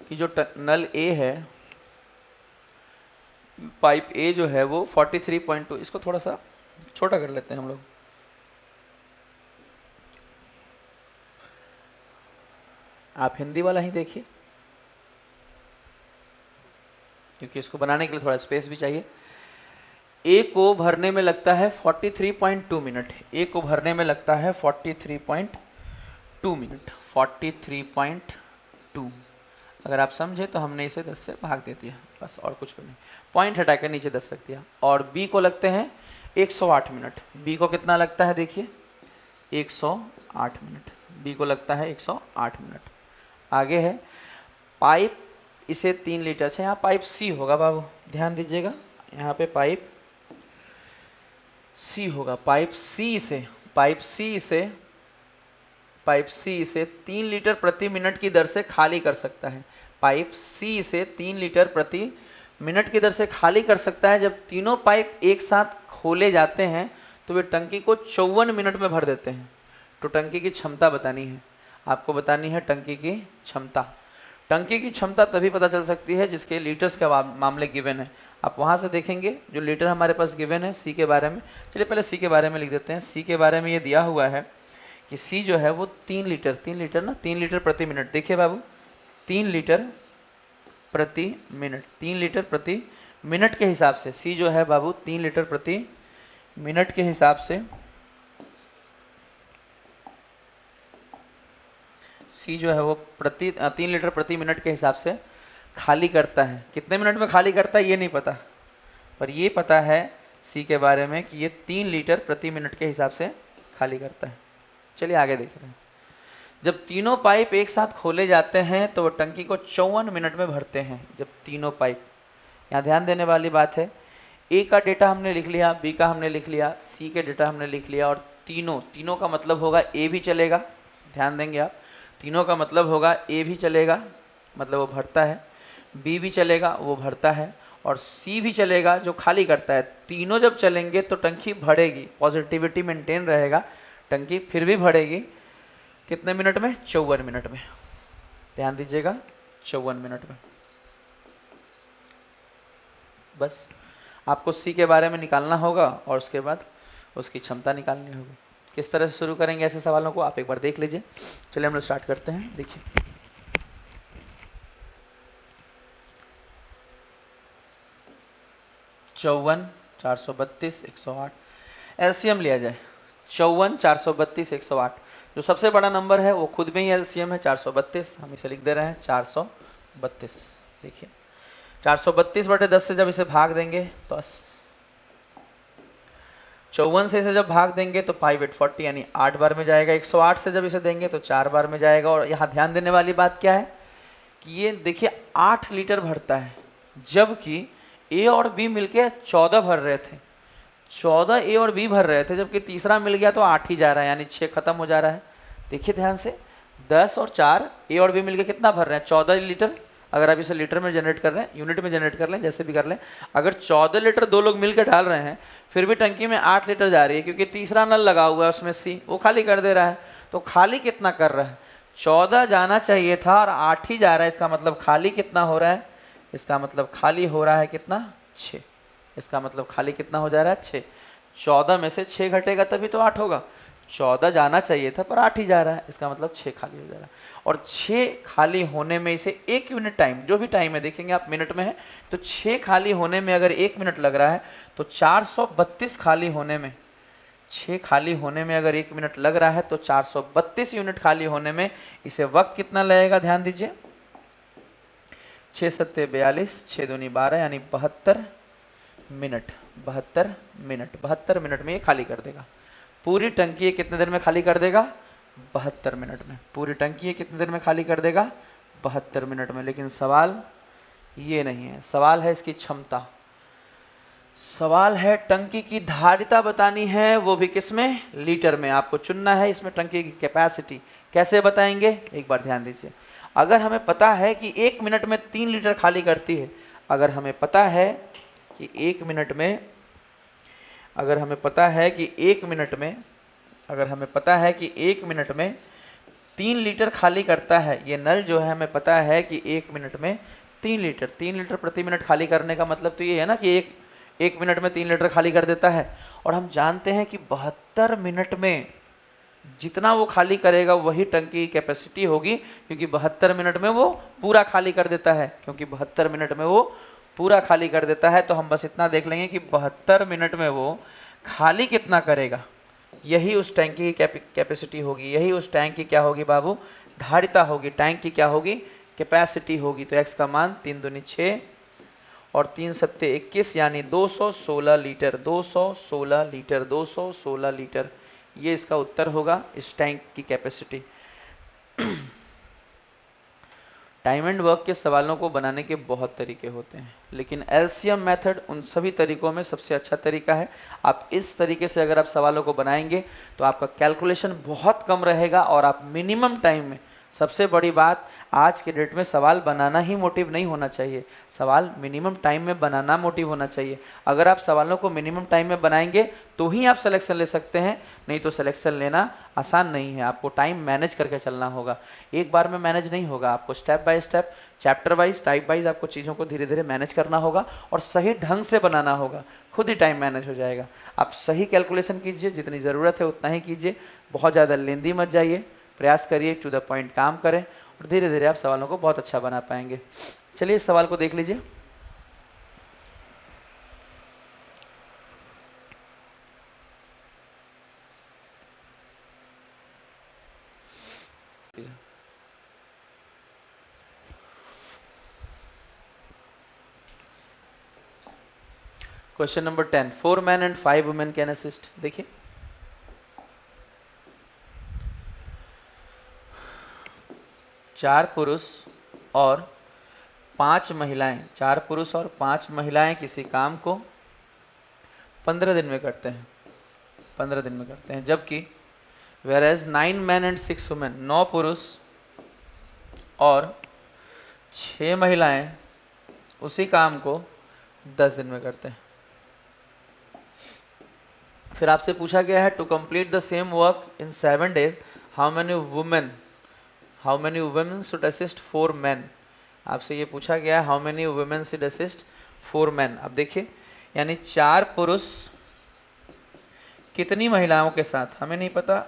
कि जो नल ए है, पाइप ए जो है वो 43.2, इसको थोड़ा सा छोटा कर लेते हैं हम लोग, आप हिंदी वाला ही देखिए क्योंकि इसको बनाने के लिए थोड़ा स्पेस भी चाहिए। ए को भरने में लगता है 43.2 मिनट, ए को भरने में लगता है 43.2 मिनट, 43.2। अगर आप समझे तो हमने इसे 10 से भाग दे दिया, बस और कुछ भी नहीं, पॉइंट हटा के नीचे 10 रख दिया। और बी को लगते हैं 108 मिनट, बी को कितना लगता है, देखिए 108 मिनट, बी को लगता है 108 मिनट। आगे है पाइप, इसे 3 लीटर से, यहाँ पाइप सी होगा बाबू, ध्यान दीजिएगा, यहाँ पे पाइप सी होगा। पाइप सी इसे 3 लीटर प्रति मिनट की दर से खाली कर सकता है। पाइप सी इसे 3 लीटर प्रति मिनट की दर से खाली कर सकता है। जब तीनों पाइप एक साथ खोले जाते हैं तो वे टंकी को 54 मिनट में भर देते हैं। तो टंकी की क्षमता बतानी है, आपको बतानी है टंकी की क्षमता। टंकी की क्षमता तभी पता चल सकती है जिसके लीटर्स के मामले गिवन है। आप वहाँ से देखेंगे जो लीटर हमारे पास गिवन है सी के बारे में। चलिए पहले सी के बारे में लिख देते हैं। सी के बारे में ये दिया हुआ है कि सी जो है वो 3 लीटर प्रति मिनट। देखिए बाबू 3 लीटर प्रति मिनट, 3 लीटर प्रति मिनट के हिसाब से सी जो है बाबू 3 लीटर प्रति मिनट के हिसाब से सी जो है वो 3 लीटर प्रति मिनट के हिसाब से खाली करता है। कितने मिनट में खाली करता है ये नहीं पता, पर ये पता है सी के बारे में कि ये 3 लीटर प्रति मिनट के हिसाब से खाली करता है। चलिए आगे देखते हैं। जब तीनों पाइप एक साथ खोले जाते हैं तो वो टंकी को 54 मिनट में भरते हैं। जब तीनों पाइप, यहाँ ध्यान देने वाली बात है, ए का डेटा हमने लिख लिया, बी का हमने लिख लिया, सी के डेटा हमने लिख लिया, और तीनों का मतलब होगा ए भी चलेगा, ध्यान देंगे आप, तीनों का मतलब होगा ए भी चलेगा, मतलब वो भरता है, बी भी चलेगा वो भरता है, और सी भी चलेगा जो खाली करता है। तीनों जब चलेंगे तो टंकी भरेगी, पॉजिटिविटी मेंटेन रहेगा, टंकी फिर भी भरेगी। कितने मिनट में? 54 मिनट में। ध्यान दीजिएगा, 54 मिनट में। बस आपको सी के बारे में निकालना होगा और उसके बाद उसकी क्षमता निकालनी होगी। किस तरह से शुरू करेंगे ऐसे सवालों को आप एक बार देख लीजिए। चलिए हम लोग स्टार्ट करते हैं। देखिए 54, 432, 108, एलसीएम लिया जाए। 54, 432, 108, जो सबसे बड़ा नंबर है वो खुद में ही एलसीएम है 432, हम इसे लिख दे रहे हैं 432। देखिए 432/10 से जब इसे भाग देंगे तो 54 से इसे जब भाग देंगे तो 5 8 40 यानी 8 बार में जाएगा। 108 से जब इसे देंगे तो 4 बार में जाएगा। और यहाँ ध्यान देने वाली बात क्या है कि ये देखिए 8 लीटर भरता है, जबकि ए और बी मिलके 14 भर रहे थे। 14 ए और बी भर रहे थे, जबकि तीसरा मिल गया तो 8 ही जा रहा है, यानी 6 खत्म हो जा रहा है। देखिए ध्यान से, 10 और 4 ए और बी मिलके कितना भर रहे हैं? 14 लीटर। अगर आप इसे लीटर में जनरेट कर रहे हैं, यूनिट में जनरेट कर लें, जैसे भी कर लें, अगर 14 लीटर दो लोग मिलकर डाल रहे हैं फिर भी टंकी में 8 लीटर जा रही है, क्योंकि तीसरा नल लगा हुआ है उसमें सी, वो खाली कर दे रहा है। तो खाली कितना कर रहा है? 14 जाना चाहिए था और 8 ही जा रहा है। इसका मतलब खाली कितना हो रहा है? इसका मतलब खाली हो रहा है कितना? 6। इसका मतलब खाली कितना हो जा रहा है? 6। 14 में से 6 घटेगा तभी तो 8 होगा। 14 जाना चाहिए था पर 8 ही जा रहा है, इसका मतलब 6 खाली हो जा रहा है। और 6 खाली होने में इसे 1 यूनिट टाइम, जो भी टाइम है देखेंगे आप मिनट में है, तो 6 खाली होने में अगर 1 मिनट लग रहा है तो 432 खाली होने में, 6 खाली होने में अगर 1 मिनट लग रहा है तो 432 यूनिट खाली होने में इसे वक्त कितना लगेगा? ध्यान दीजिए, 6 सत्ते 42, 6 दूनी 12 यानी 72 मिनट। 72 मिनट, 72 मिनट में ये खाली कर देगा। पूरी टंकी ये कितने देर में खाली कर देगा? 72 मिनट में। पूरी टंकी ये कितने देर में खाली कर देगा? 72 मिनट में। लेकिन सवाल ये नहीं है, सवाल है इसकी क्षमता। सवाल है टंकी की धारिता बतानी है, वो भी किसमें? लीटर में। आपको चुनना है इसमें टंकी की कैपेसिटी। कैसे बताएंगे एक बार ध्यान दीजिए। अगर हमें पता है कि 1 मिनट में 3 लीटर खाली करती है, अगर हमें पता है कि 1 मिनट में, अगर हमें पता है कि 1 मिनट में, अगर हमें पता है कि 1 मिनट में 3 लीटर खाली करता है, ये नल जो है हमें पता है कि 1 मिनट में 3 लीटर प्रति मिनट खाली करने का मतलब तो ये है ना कि एक मिनट में 3 लीटर खाली कर देता है। और हम जानते हैं कि 72 मिनट में जितना वो खाली करेगा वही टंकी की कैपेसिटी होगी, क्योंकि 72 मिनट में वो पूरा खाली कर देता है, क्योंकि 72 मिनट में वो पूरा खाली कर देता है। तो हम बस इतना देख लेंगे कि 72 मिनट में वो खाली कितना करेगा, यही उस टैंक की कैपेसिटी होगी, यही उस टैंक की क्या होगी बाबू? धारिता होगी। टैंक की क्या होगी? कैपेसिटी होगी। तो x का मान 3 दूनी 6 और 3 सत्ते 21 यानी 216 लीटर, 216 लीटर, 216 लीटर, ये इसका उत्तर होगा इस टैंक की कैपेसिटी। टाइम एंड वर्क के सवालों को बनाने के बहुत तरीके होते हैं, लेकिन एलसीएम मेथड उन सभी तरीकों में सबसे अच्छा तरीका है। आप इस तरीके से अगर आप सवालों को बनाएंगे तो आपका कैलकुलेशन बहुत कम रहेगा और आप मिनिमम टाइम में, सबसे बड़ी बात आज के डेट में सवाल बनाना ही मोटिव नहीं होना चाहिए, सवाल मिनिमम टाइम में बनाना मोटिव होना चाहिए। अगर आप सवालों को मिनिमम टाइम में बनाएंगे तो ही आप सिलेक्शन ले सकते हैं, नहीं तो सिलेक्शन लेना आसान नहीं है। आपको टाइम मैनेज करके चलना होगा, एक बार में मैनेज नहीं होगा। आपको step by step, chapter wise, type wise आपको चीज़ों को धीरे धीरे मैनेज करना होगा और सही ढंग से बनाना होगा, खुद ही टाइम मैनेज हो जाएगा। आप सही कैलकुलेशन कीजिए, जितनी ज़रूरत है उतना ही कीजिए, बहुत ज़्यादा लेंदी मत जाइए, प्रयास करिए, टू द पॉइंट काम करें और धीरे धीरे आप सवालों को बहुत अच्छा बना पाएंगे। चलिए इस सवाल को देख लीजिए। Question number 10, 4 men and 5 women can assist. देखिए 4 पुरुष और 5 महिलाएं, 4 पुरुष और 5 महिलाएं किसी काम को 15 दिन में करते हैं, 15 दिन में करते हैं, जबकि whereas 9 men and 6 women, 9 पुरुष और 6 महिलाएं उसी काम को 10 दिन में करते हैं। फिर आपसे पूछा गया है to complete the same work in 7 days how many women should assist 4 men। आपसे ये पूछा गया है how many women should assist 4 men। अब देखिए यानी 4 पुरुष कितनी महिलाओं के साथ, हमें नहीं पता,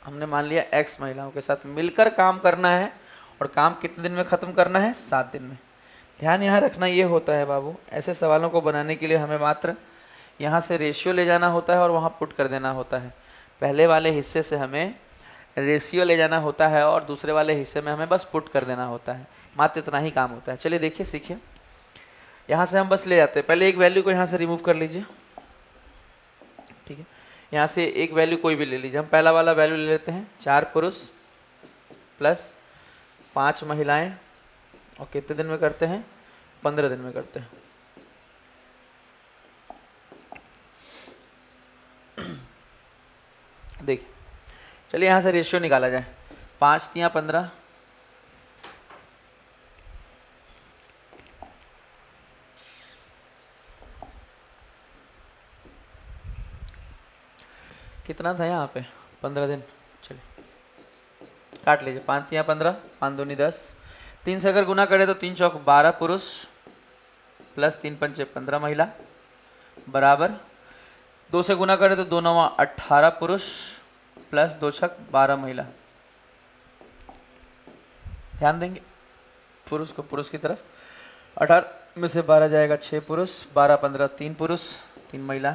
हमने मान लिया x महिलाओं के साथ मिलकर काम करना है, और काम कितने दिन में ख़त्म करना है, 7 दिन में। ध्यान यहाँ रखना ये होता है बाबू, ऐसे सवालों को बनाने के लिए हमें मात्र यहाँ से रेशियो ले जाना होता है और वहाँ पुट कर देना होता है। पहले वाले हिस्से से हमें रेशियो ले जाना होता है और दूसरे वाले हिस्से में हमें बस पुट कर देना होता है, मात्र इतना ही काम होता है। चलिए देखिए सीखिए, यहाँ से हम बस ले जाते हैं, पहले एक वैल्यू को यहाँ से रिमूव कर लीजिए, ठीक है। यहाँ से एक वैल्यू कोई भी ले लीजिए, हम पहला वाला वैल्यू ले लेते हैं, 4 पुरुष प्लस 5 महिलाएं, और कितने दिन में करते हैं, 15 दिन में करते हैं। देखिए चलिए यहाँ से रेशियो निकाला जाए, 5 तिया 15, कितना था यहाँ पे, 15 दिन। चलिए काट लीजिए, 5 तिया 15, 5 दूनी 10, 3 से अगर गुना करें तो 3 चौक 12 पुरुष प्लस 3 पंचे 15 महिला, बराबर 2 से गुना करें तो 2 नवा 18 पुरुष प्लस 2 छक 12 महिला। ध्यान देंगे पुरुष को पुरुष की तरफ, 18 में से 12 जाएगा 6 पुरुष, 12 15 3 पुरुष 3 महिला,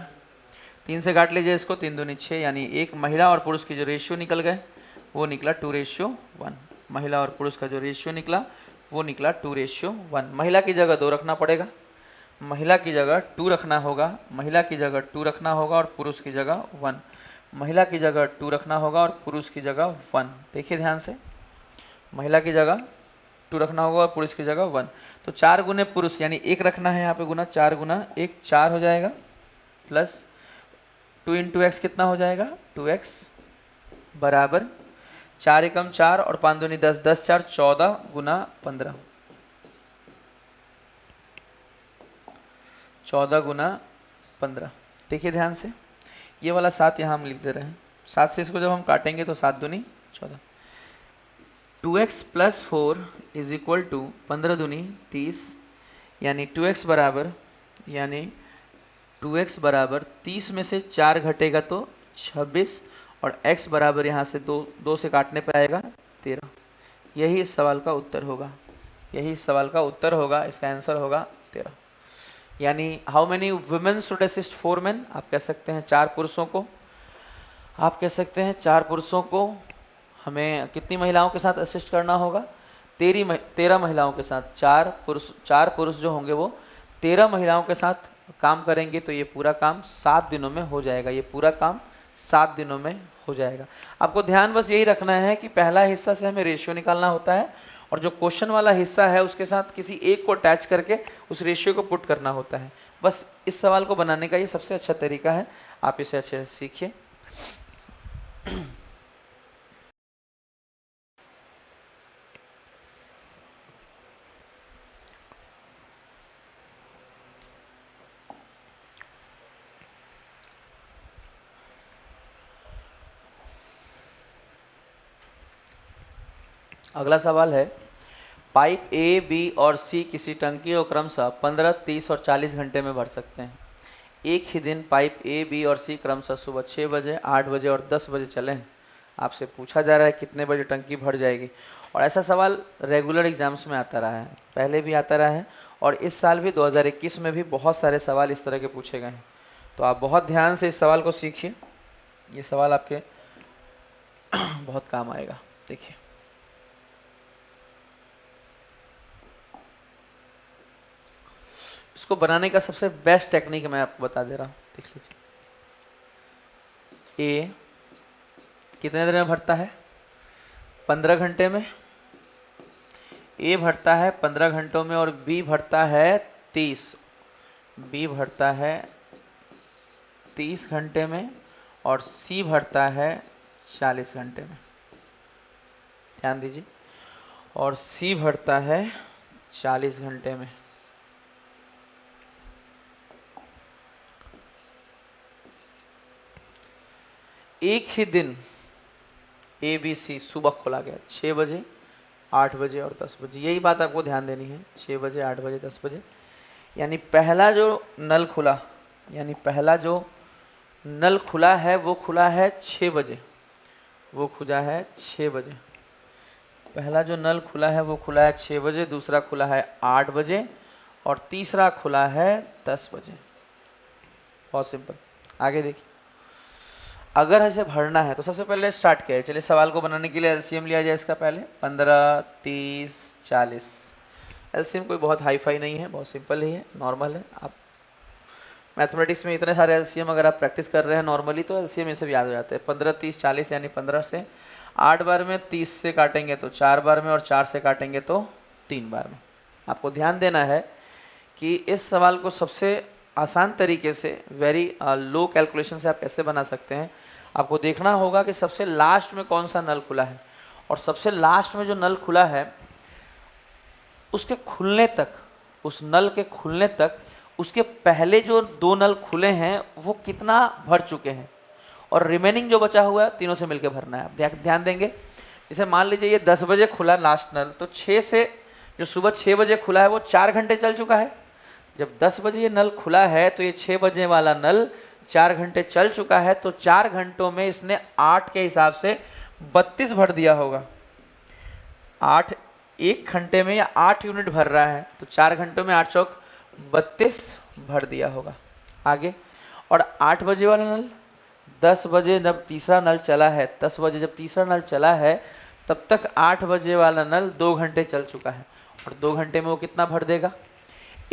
3 से काट लीजिए इसको, 3 दूनी 6, यानी 1 महिला और पुरुष की जो रेशियो निकल गए वो निकला 2:1। महिला और पुरुष का जो रेशियो निकला वो निकला 2:1। महिला की जगह 2 रखना पड़ेगा, महिला की जगह 2 रखना होगा, महिला की जगह 2 रखना होगा और पुरुष की जगह 1, महिला की जगह 2 रखना होगा और पुरुष की जगह 1। देखिए ध्यान से, महिला की जगह 2 रखना होगा और पुरुष की जगह 1, तो 4 गुने पुरुष यानी 1 रखना है यहाँ पे गुना, 4 गुना 1 4 हो जाएगा, प्लस 2 इंटू एक्स कितना हो जाएगा, 2x, बराबर 4 एकम 4 और 5 दूनी 10, 10 4 14 गुना 15, 14 गुना 15। देखिए ध्यान से, ये वाला 7 यहाँ हम लिख दे रहे हैं, 7 से इसको जब हम काटेंगे तो 7 दूनी 14, 2x plus 4 is equal to 15 दूनी 30, यानी 2x बराबर, यानी 2x बराबर 30 में से 4 घटेगा तो 26, और x बराबर यहाँ से 2 से काटने पर आएगा 13। यही इस सवाल का उत्तर होगा, यही इस सवाल का उत्तर होगा, इसका आंसर होगा 13। यानी how many women should assist 4 men, आप कह सकते हैं 4 पुरुषों को, आप कह सकते हैं 4 पुरुषों को हमें कितनी महिलाओं के साथ असिस्ट करना होगा, 13 महिलाओं के साथ। 4 पुरुष जो होंगे वो 13 महिलाओं के साथ काम करेंगे, तो ये पूरा काम 7 दिनों में हो जाएगा, ये पूरा काम 7 दिनों में हो जाएगा। आपको ध्यान बस यही रखना है कि पहला हिस्सा से हमें रेशियो निकालना होता है, और जो क्वेश्चन वाला हिस्सा है उसके साथ किसी एक को अटैच करके उस रेशियो को पुट करना होता है। बस इस सवाल को बनाने का ये सबसे अच्छा तरीका है, आप इसे अच्छे से सीखिए। अगला सवाल है, पाइप ए, बी और सी किसी टंकी को क्रमशः 15, 30 और 40 घंटे में भर सकते हैं। एक ही दिन पाइप ए, बी और सी क्रमशः सुबह 6 बजे, 8 बजे और 10 बजे चले हैं। आपसे पूछा जा रहा है कितने बजे टंकी भर जाएगी। और ऐसा सवाल रेगुलर एग्जाम्स में आता रहा है, पहले भी आता रहा है, और इस साल भी 2021 में भी बहुत सारे सवाल इस तरह के पूछे गए हैं। तो आप बहुत ध्यान से इस सवाल को सीखिए, ये सवाल आपके बहुत काम आएगा। देखिए इसको बनाने का सबसे बेस्ट टेक्निक मैं आपको बता दे रहा हूँ, देख लीजिए। ए कितने देर में भरता है? 15 घंटे में। ए भरता है 15 घंटों में और बी भरता है 30। बी भरता है 30 घंटे में और सी भरता है 40 घंटे में। ध्यान दीजिए, और सी भरता है 40 घंटे में। एक ही दिन ए बी सी सुबह खोला गया 6 बजे, 8 बजे और 10 बजे। यही बात आपको ध्यान देनी है, 6 बजे, 8 बजे, 10 बजे। यानी पहला जो नल खुला, यानी पहला जो नल खुला है वो खुला है 6 बजे, वो खुला है 6 बजे। पहला जो नल खुला है वो खुला है 6 बजे, दूसरा खुला है 8 बजे और तीसरा खुला है 10 बजे। बहुत सिंपल। आगे देखिए, अगर ऐसे भरना है तो सबसे पहले स्टार्ट किया है। चलिए सवाल को बनाने के लिए एलसीएम लिया जाए इसका पहले। 15, 30, 40। एलसीएम कोई बहुत हाई फाई नहीं है, बहुत सिंपल ही है, नॉर्मल है। आप मैथमेटिक्स में इतने सारे एलसीएम अगर आप प्रैक्टिस कर रहे हैं नॉर्मली तो एलसीएम ये सब याद हो जाते हैं। 15, 30, 40 यानी 15 से 8 बार में, 30 से काटेंगे तो 4 बार में और 4 से काटेंगे तो 3 बार में। आपको ध्यान देना है कि इस सवाल को सबसे आसान तरीके से, वेरी लो कैलकुलेशन से आप कैसे बना सकते हैं। आपको देखना होगा कि सबसे लास्ट में कौन सा नल खुला है, और सबसे लास्ट में जो नल खुला है उसके खुलने तक, उस नल के खुलने तक उसके पहले जो 2 नल खुले हैं वो कितना भर चुके हैं, और रिमेनिंग जो बचा हुआ है तीनों से मिलकर भरना है। आप ध्यान देंगे, जैसे मान लीजिए ये 10 बजे खुला लास्ट नल, तो 6 से जो सुबह 6 बजे खुला है वो 4 घंटे चल चुका है। जब 10 बजे ये नल खुला है तो ये 6 बजे वाला नल 4 घंटे चल चुका है, तो 4 घंटों में इसने 8 के हिसाब से 32 भर दिया होगा। 8 एक घंटे में या 8 यूनिट भर रहा है, तो 4 घंटों में 8 चौक 32 भर दिया होगा। आगे, और 8 बजे वाला नल 10 बजे जब तीसरा नल चला है, 10 बजे जब तीसरा नल चला है तब तक 8 बजे वाला नल 2 घंटे चल चुका है, और 2 घंटे में वो कितना भर देगा?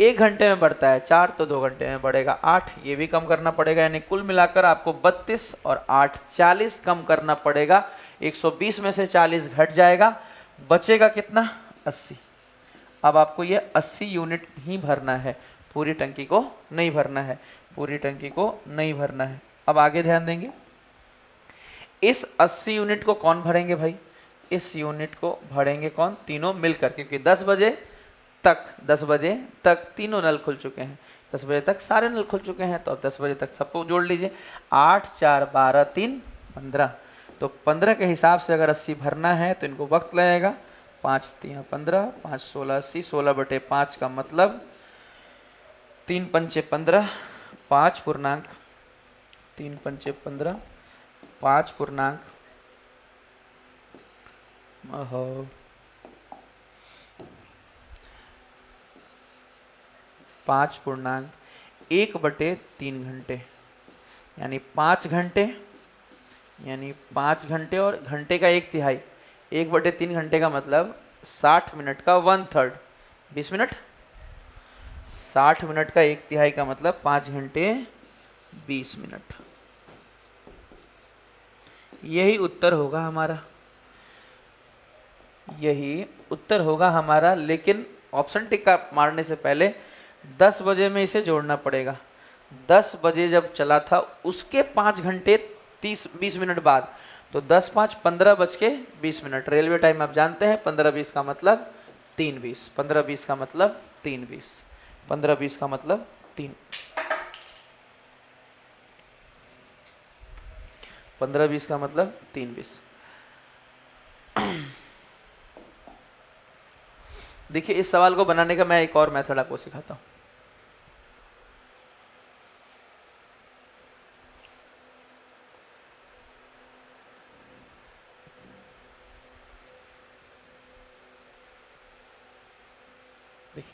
1 घंटे में बढ़ता है 4, तो 2 घंटे में बढ़ेगा 8। ये भी कम करना पड़ेगा, यानी कुल मिलाकर आपको 32 और 8 40 कम करना पड़ेगा। 120 में से 40 घट जाएगा, बचेगा कितना? 80। अब आपको ये 80 यूनिट ही भरना है, पूरी टंकी को नहीं भरना है, पूरी टंकी को नहीं भरना है। अब आगे ध्यान देंगे, इस 80 यूनिट को कौन भरेंगे भाई? इस यूनिट को भरेंगे कौन? तीनों मिलकर, क्योंकि 10 बजे तक तीनों नल खुल चुके हैं। 10 बजे तक सारे नल खुल चुके हैं, तो अब 10 बजे तक सबको जोड़ लीजिए। 8, 4, 12, 3, 15। तो 15 के हिसाब से अगर 80 भरना है तो इनको वक्त लगेगा। 5 3 15, 5 16 80, 16/5 का मतलब 3 पंचे 15, 5 पूर्णांक 3 पंचे 15, 5 पूर्णांक 1/3 घंटे, यानी 5 घंटे, यानी 5 घंटे और घंटे का 1/3। 1/3 घंटे का मतलब 60 मिनट का 1/3, 20 मिनट। 60 मिनट का 1/3 का मतलब 5 घंटे 20 मिनट। यही उत्तर होगा हमारा, यही उत्तर होगा हमारा। लेकिन ऑप्शन टिक का मारने से पहले 10 बजे में इसे जोड़ना पड़ेगा। 10 बजे जब चला था उसके 5 घंटे 20 मिनट बाद, तो 10 5 15 मिनट। रेलवे टाइम आप जानते हैं, 15-20 का मतलब 3:20, 15-20 का मतलब 3:20, 15-20 का मतलब 3, 15-20 का मतलब 3:20। देखिए, इस सवाल को बनाने का मैं एक और मेथड आपको सिखाता हूं। देखिए,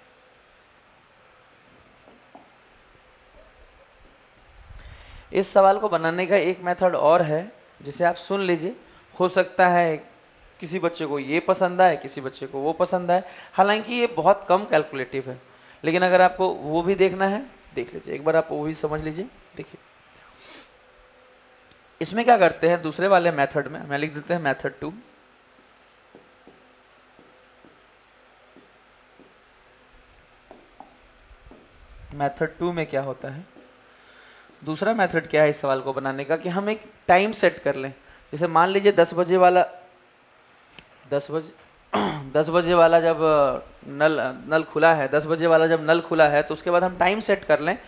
इस सवाल को बनाने का एक मेथड और है, जिसे आप सुन लीजिए। हो सकता है किसी बच्चे को ये पसंद आए, किसी बच्चे को वो पसंद आए। हालांकि ये बहुत कम कैलकुलेटिव है, लेकिन अगर आपको वो भी देखना है देख लीजिए, एक बार आप वो भी समझ लीजिए। देखिए इसमें क्या करते हैं, दूसरे वाले मेथड में मैं लिख देते हैं मेथड 2। मेथड 2 में क्या होता है, दूसरा मेथड क्या है इस सवाल को बनाने का, कि हम एक टाइम सेट कर लें। जैसे मान लीजिए 10 बजे वाला 10 बजे वाला जब नल खुला है, 10 बजे वाला जब नल खुला है तो उसके बाद हम टाइम सेट कर लें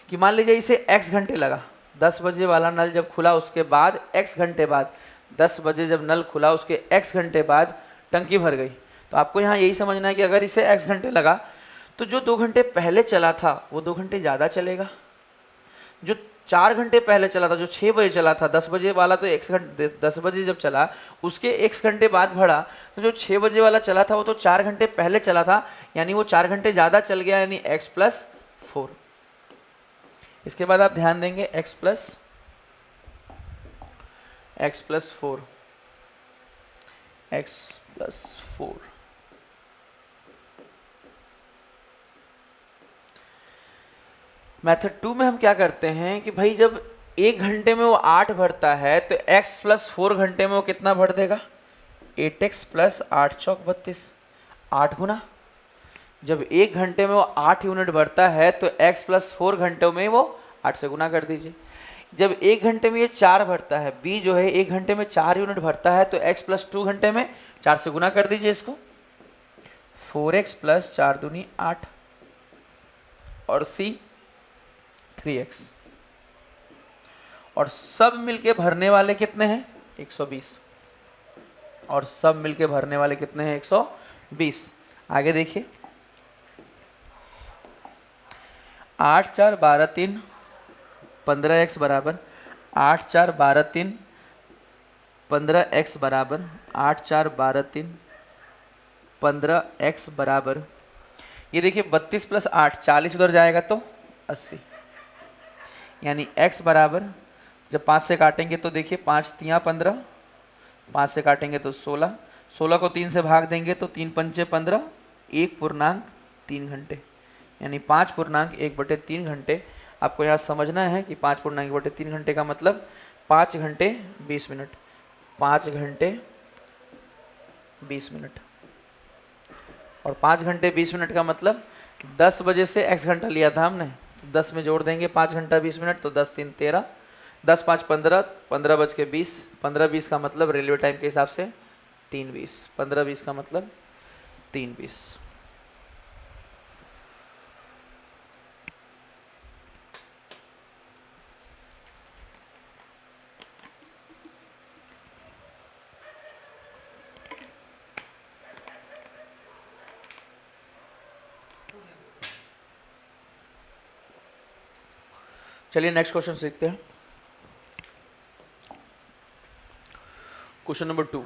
कि मान लीजिए इसे x घंटे लगा। 10 बजे वाला नल जब खुला उसके बाद x घंटे बाद, 10 बजे जब नल खुला उसके x घंटे बाद टंकी भर गई। तो आपको यहाँ यही समझना है कि अगर इसे x घंटे लगा तो जो 2 घंटे पहले चला था वो 2 घंटे ज़्यादा चलेगा। जो 4 घंटे पहले चला था, जो 6 बजे चला था, 10 बजे वाला तो 10 बजे जब चला उसके x घंटे बाद भरा, तो जो 6 बजे वाला चला था वो तो 4 घंटे पहले चला था, यानी वो 4 घंटे ज़्यादा चल गया, यानी x+4। इसके बाद आप ध्यान देंगे x+4 मेथड 2 में हम क्या करते हैं कि भाई जब 1 घंटे में वो 8 भरता है तो x+4 घंटे में वो कितना भर देगा, 8x + 8 चौक 32, 8 गुना। जब 1 घंटे में वो 8 यूनिट भरता है तो x+4 घंटों में वो 8 से गुना कर दीजिए। जब 1 घंटे में ये 4 भरता है, b जो है 1 घंटे में 4 यूनिट भरता है तो x+2 घंटे में 4 से गुना कर दीजिए इसको, 4x + 4 दूनी 8, और c 3x, और सब मिलके भरने वाले कितने हैं 120, और सब मिलके भरने वाले कितने हैं 120। आगे देखिए 8 4 12 3 15x बराबर 8 4 12 3 15x बराबर 8 4 12 3 15x बराबर, ये देखिए 32 + 8 40 उधर जाएगा तो 80, यानी x बराबर, जब 5 से काटेंगे तो देखिए 5 3 15, 5 से काटेंगे तो 16, 16 को 3 से भाग देंगे तो 3 पंचे 15, 1.3 घंटे, यानी 5.1/3 घंटे। आपको यहाँ समझना है कि 5.1/3 घंटे का मतलब 5 घंटे 20 मिनट, 5 घंटे 20 मिनट, और 5 घंटे 20 मिनट का मतलब 10 बजे से x घंटा लिया था हमने, 10 में जोड़ देंगे 5 घंटा 20 मिनट, तो 10 3 13, 10 5 15, 15 बज के 20, 15 20 का मतलब रेलवे टाइम के हिसाब से 3:20, 15 20 का मतलब 3:20। चलिए नेक्स्ट क्वेश्चन सीखते हैं। Question number 2,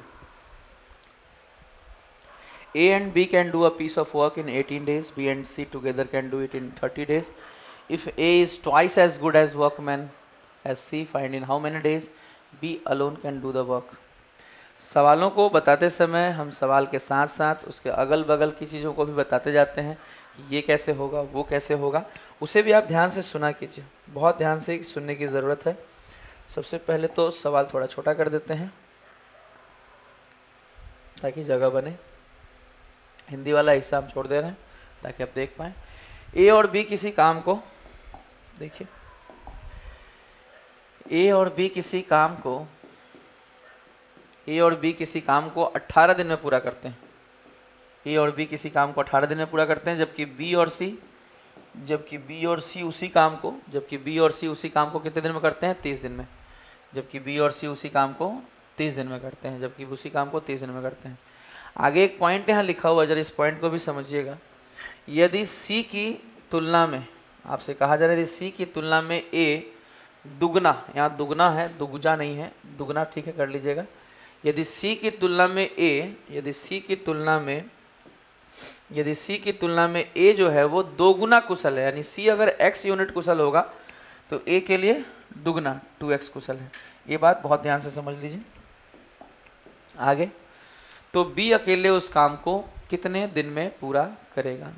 A and B can do a piece of work in 18 days, B and C together can do it in 30 days. If A is twice as good as workman as C, find in how many days B alone can do the work. सवालों को बताते समय हम सवाल के साथ साथ उसके अगल बगल की चीज़ों को भी बताते जाते हैं कि ये कैसे होगा, वो कैसे होगा, उसे भी आप ध्यान से सुना कीजिए, बहुत ध्यान से सुनने की ज़रूरत है। सबसे पहले तो सवाल थोड़ा छोटा कर देते हैं ताकि जगह बने, हिंदी वाला हिस्सा हम छोड़ दे रहे हैं ताकि आप देख पाएँ। ए और बी किसी काम को, देखिए ए और बी किसी काम को 18 दिन में पूरा करते हैं। ए और बी किसी काम को 18 दिन में पूरा करते हैं, जबकि बी और सी उसी काम को कितने दिन में करते हैं, 30 दिन में। जबकि बी और सी उसी काम को 30 दिन में करते हैं, जबकि उसी काम को 30 दिन में करते हैं। आगे एक पॉइंट यहाँ लिखा हुआ है, जरा इस पॉइंट को भी समझिएगा। यदि सी की तुलना में, आपसे कहा जा रहा है यदि सी की तुलना में ए दुगना, यहाँ दुगना है, दुगुजा नहीं है, दुगना ठीक है कर लीजिएगा। यदि सी की तुलना में ए जो है वो 2 गुना कुशल है, यानी सी अगर x यूनिट कुशल होगा तो ए के लिए दुगना 2x कुशल है। ये बात बहुत ध्यान से समझ लीजिए। आगे तो बी अकेले उस काम को कितने दिन में पूरा करेगा।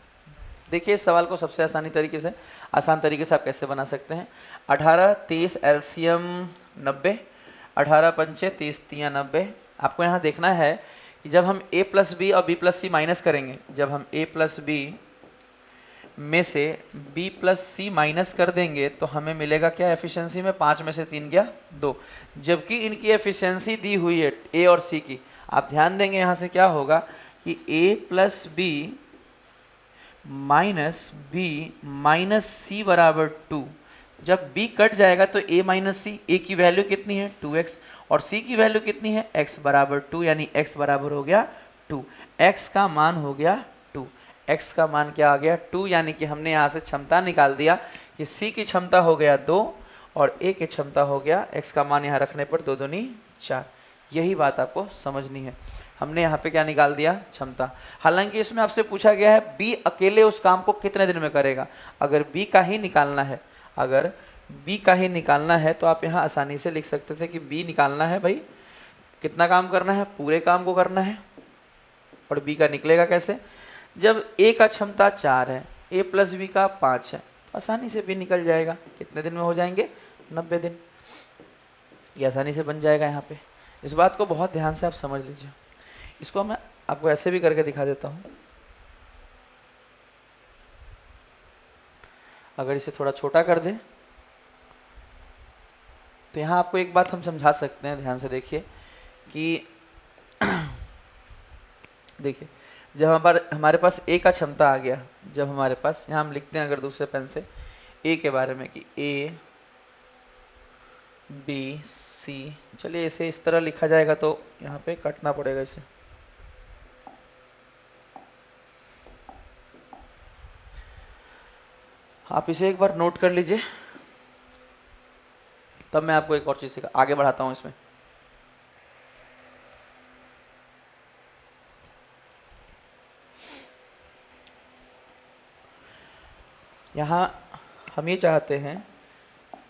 देखिए इस सवाल को सबसे आसान तरीके से आप कैसे बना सकते हैं। 18 30 एलसीएम 90, 18 पंचे 30 तियाँ 90। आपको यहाँ देखना है कि जब हम a प्लस बी और b प्लस सी माइनस करेंगे, जब हम a प्लस बी में से b प्लस सी माइनस कर देंगे तो हमें मिलेगा क्या एफिशिएंसी में, 5 में से 3 गया 2, जबकि इनकी एफिशिएंसी दी हुई है a और c की। आप ध्यान देंगे यहाँ से क्या होगा कि a plus B minus B minus C बराबर 2। जब b कट जाएगा तो a माइनस सी, a की वैल्यू कितनी है 2x और c की वैल्यू कितनी है x बराबर 2, यानी x बराबर हो गया 2, x का मान हो गया 2, x का मान क्या आ गया 2, यानी कि हमने यहाँ से क्षमता निकाल दिया कि c की क्षमता हो गया 2 और a की क्षमता हो गया, x का मान यहाँ रखने पर 2 दूनी 4। यही बात आपको समझनी है। हमने यहाँ पे क्या निकाल दिया, क्षमता। हालांकि इसमें आपसे पूछा गया है b अकेले उस काम को कितने दिन में करेगा। अगर b का ही निकालना है, अगर b का ही निकालना है तो आप यहाँ आसानी से लिख सकते थे कि b निकालना है भाई, कितना काम करना है, पूरे काम को करना है। और b का निकलेगा कैसे, जब a का क्षमता 4 है, a प्लस बी का 5 है, तो आसानी से b निकल जाएगा। कितने दिन में हो जाएंगे, 90 दिन। ये आसानी से बन जाएगा। यहाँ पे इस बात को बहुत ध्यान से आप समझ लीजिए। इसको मैं आपको ऐसे भी करके दिखा देता हूँ। अगर इसे थोड़ा छोटा कर दें तो यहाँ आपको एक बात हम समझा सकते हैं, ध्यान से देखिए कि देखिए जब हमारे पास a का क्षमता आ गया, जब हमारे पास यहाँ हम लिखते हैं अगर दूसरे पेन से a के बारे में कि a b c, चलिए इसे इस तरह लिखा जाएगा तो यहाँ पे कटना पड़ेगा इसे। आप इसे एक बार नोट कर लीजिए, तब मैं आपको एक और चीज़ आगे बढ़ाता हूँ इसमें। यहाँ हम ये चाहते हैं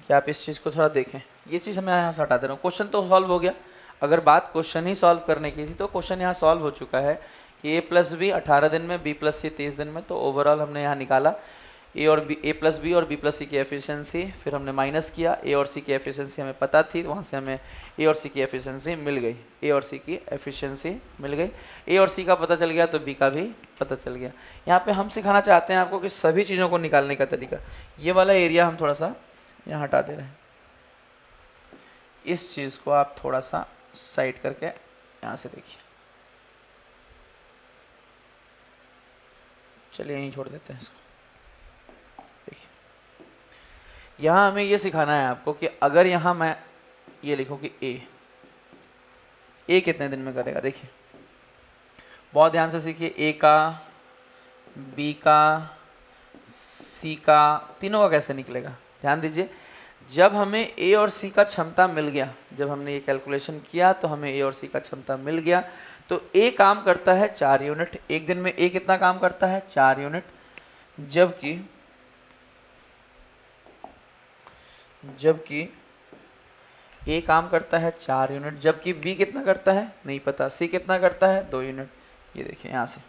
कि आप इस चीज़ को थोड़ा देखें। ये चीज़ हमें यहाँ से हटा दे रहा हूँ। क्वेश्चन तो सॉल्व हो गया। अगर बात क्वेश्चन ही सॉल्व करने की थी तो क्वेश्चन यहाँ सॉल्व हो चुका है कि a प्लस बी 18 दिन में, b प्लस सी 30 दिन में। तो ओवरऑल हमने यहाँ निकाला a प्लस बी और b प्लस सी की एफिशिएंसी, फिर हमने माइनस किया a और c की एफिशिएंसी हमें पता थी, वहाँ से हमें a और c की एफिशिएंसी मिल गई, a और c की एफिशिएंसी मिल गई। a और c का पता चल गया तो b का भी पता चल गया। यहाँ पे हम सिखाना चाहते हैं आपको कि सभी चीज़ों को निकालने का तरीका। ये वाला एरिया हम थोड़ा सा यहाँ हटा दे रहे हैं, इस चीज़ को आप थोड़ा सा साइड करके यहाँ से देखिए। चलिए यहीं छोड़ देते हैं इसको। यहाँ हमें ये सिखाना है आपको कि अगर यहाँ मैं ये लिखूँ कि a कितने दिन में करेगा। देखिए बहुत ध्यान से सीखिए, a का, b का, c का, तीनों का कैसे निकलेगा। ध्यान दीजिए, जब हमें a और c का क्षमता मिल गया, जब हमने ये कैलकुलेशन किया तो हमें a और c का क्षमता मिल गया, तो a काम करता है 4 यूनिट। एक दिन में a कितना काम करता है, 4 यूनिट। जबकि a काम करता है 4 यूनिट, जबकि b कितना करता है नहीं पता, c कितना करता है 2 यूनिट। ये देखिए यहाँ से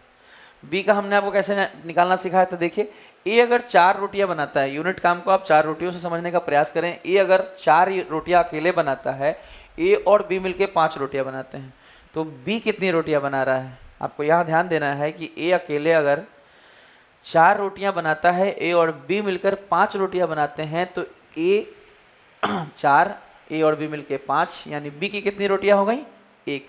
b का हमने आपको कैसे निकालना सिखाया था। देखिए a अगर 4 रोटियां बनाता है, यूनिट काम को आप 4 रोटियों से समझने का प्रयास करें। a अगर 4 रोटियां अकेले बनाता है, a और b मिलके 5 रोटियां बनाते हैं, तो b कितनी रोटियां बना रहा है। आपको यहाँ ध्यान देना है कि a अकेले अगर 4 रोटियां बनाता है, a और b मिलकर 5 रोटियां बनाते हैं, तो a 4, a और b मिलके 5, यानी b की कितनी रोटियां हो गई, 1।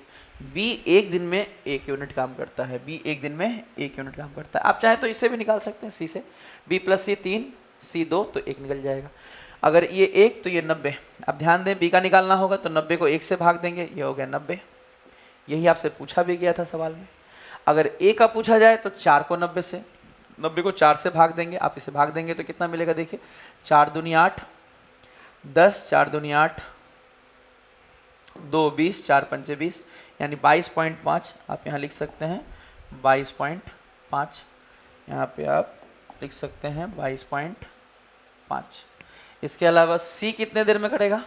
b एक दिन में 1 यूनिट काम करता है, b एक दिन में 1 यूनिट काम करता है। आप चाहे तो इससे भी निकाल सकते हैं, c से, b प्लस c 3, c 2, तो 1 निकल जाएगा। अगर ये 1 तो ये 90। अब ध्यान दें, b का निकालना होगा तो 90 को 1 से भाग देंगे, ये हो गया 90। यही आपसे पूछा भी गया था सवाल में। अगर a का पूछा जाए तो 4 को 90 को 4 से भाग देंगे। आप इसे भाग देंगे तो कितना मिलेगा, देखिए 4 दूनी 8, 10, 4 दूनी 8, 2 20, 4 पंचे 20, यानी 22.5। आप यहाँ लिख सकते हैं 22.5, यहाँ पे आप लिख सकते हैं 22.5। इसके अलावा c कितने देर में करेगा,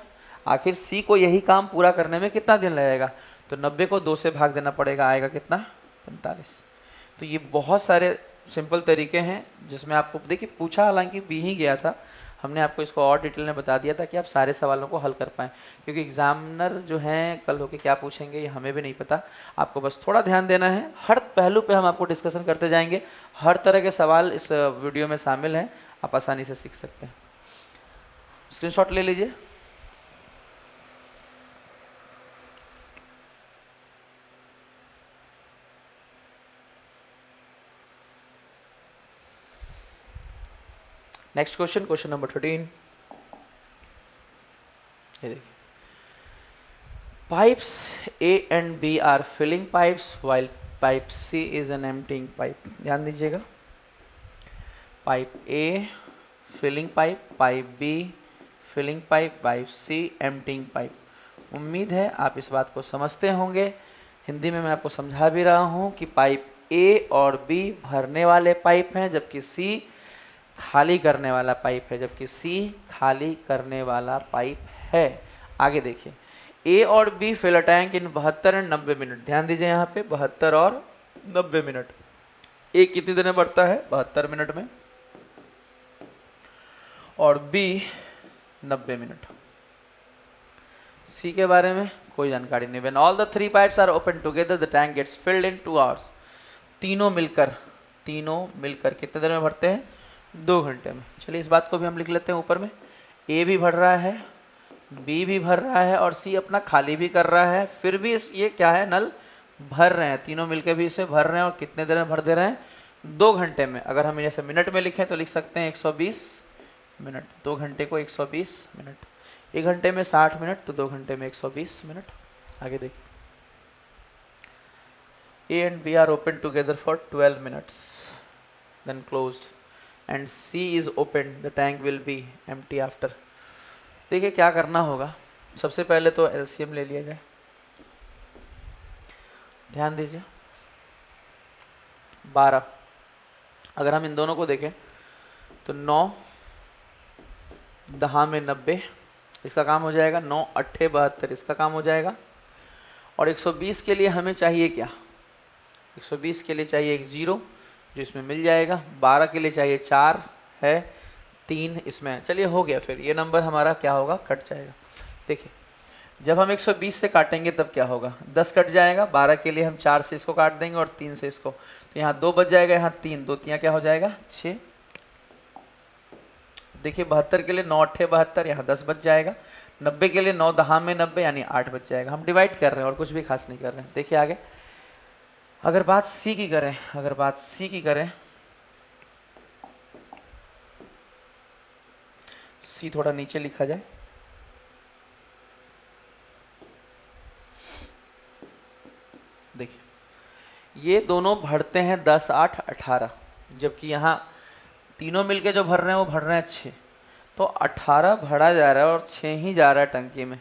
आखिर c को यही काम पूरा करने में कितना दिन लगेगा, तो 90 को 2 से भाग देना पड़ेगा, आएगा कितना 45। तो ये बहुत सारे सिंपल तरीके हैं जिसमें आपको देखिए पूछा हालांकि बी ही गया था, हमने आपको इसको और डिटेल में बता दिया था कि आप सारे सवालों को हल कर पाएँ, क्योंकि एग्जामिनर जो हैं कल होके क्या पूछेंगे ये हमें भी नहीं पता। आपको बस थोड़ा ध्यान देना है, हर पहलू पे हम आपको डिस्कशन करते जाएंगे, हर तरह के सवाल इस वीडियो में शामिल हैं, आप आसानी से सीख सकते हैं। स्क्रीनशॉट ले लीजिए। Next question, question number 13। ये देखिए, pipes A and B are filling pipes while pipe C is an emptying pipe. ध्यान दीजिएगा, pipe A filling pipe, pipe B filling pipe, pipe C emptying pipe. उम्मीद है आप इस बात को समझते होंगे। हिंदी में मैं आपको समझा भी रहा हूँ कि पाइप ए और बी भरने वाले पाइप हैं, जबकि सी खाली करने वाला पाइप है, जबकि सी खाली करने वाला पाइप है। आगे देखिए, ए और B fill a tank in 72 and 90 minute. ध्यान दीजिए यहाँ पे 72 और 90 मिनट। ए कितनी देर में बढ़ता है? 72 मिनट में, और बी 90 मिनट। सी के बारे में कोई जानकारी नहीं। When all the 3 pipes are open together the tank gets filled in 2 hours. तीनों मिलकर कितने देर में भरते हैं? 2 घंटे में। चलिए इस बात को भी हम लिख लेते हैं ऊपर में। ए भी भर रहा है, बी भी भर रहा है, और सी अपना खाली भी कर रहा है, फिर भी ये क्या है? नल भर रहे हैं। तीनों मिलकर भी इसे भर रहे हैं, और कितने देर में भर दे रहे हैं? 2 घंटे में। अगर हम जैसे मिनट में लिखें तो लिख सकते हैं 120 मिनट। 2 घंटे को 120 मिनट। 1 घंटे में 60 मिनट, तो 2 घंटे में 120 मिनट। आगे देखिए, A and B are open together for 12 minutes then closed and C is opened, the tank will be empty after। देखिए क्या करना होगा, सबसे पहले तो LCM ले लिया जाए। ध्यान दीजिए, 12, अगर हम इन दोनों को देखें तो 9 10 में 90, इसका काम हो जाएगा। 9 8 72, इसका काम हो जाएगा। और 120 के लिए हमें चाहिए क्या? 120 के लिए चाहिए एक 0 जो इसमें मिल जाएगा। 12 के लिए चाहिए 4 है, 3 इसमें। चलिए हो गया, फिर ये नंबर हमारा क्या होगा? कट जाएगा। देखिए जब हम 120 से काटेंगे तब क्या होगा? 10 कट जाएगा। 12 के लिए हम 4 से इसको काट देंगे और 3 से इसको, तो यहाँ 2 बच जाएगा, यहाँ 3, 2 3 क्या हो जाएगा? 6। देखिए 72 के लिए 9 8 72, यहाँ 10 बच जाएगा। 90 के लिए 9 10 में 90, यानी 8 बच जाएगा। हम डिवाइड कर रहे हैं और कुछ भी खास नहीं कर रहे हैं। देखिए आगे, अगर बात सी की करें, सी थोड़ा नीचे लिखा जाए। देखिए ये दोनों भरते हैं 10 8 18, जबकि यहाँ तीनों मिलके जो भर रहे हैं वो भर रहे हैं 6। तो 18 भरा जा रहा है और 6 ही जा रहा है टंकी में।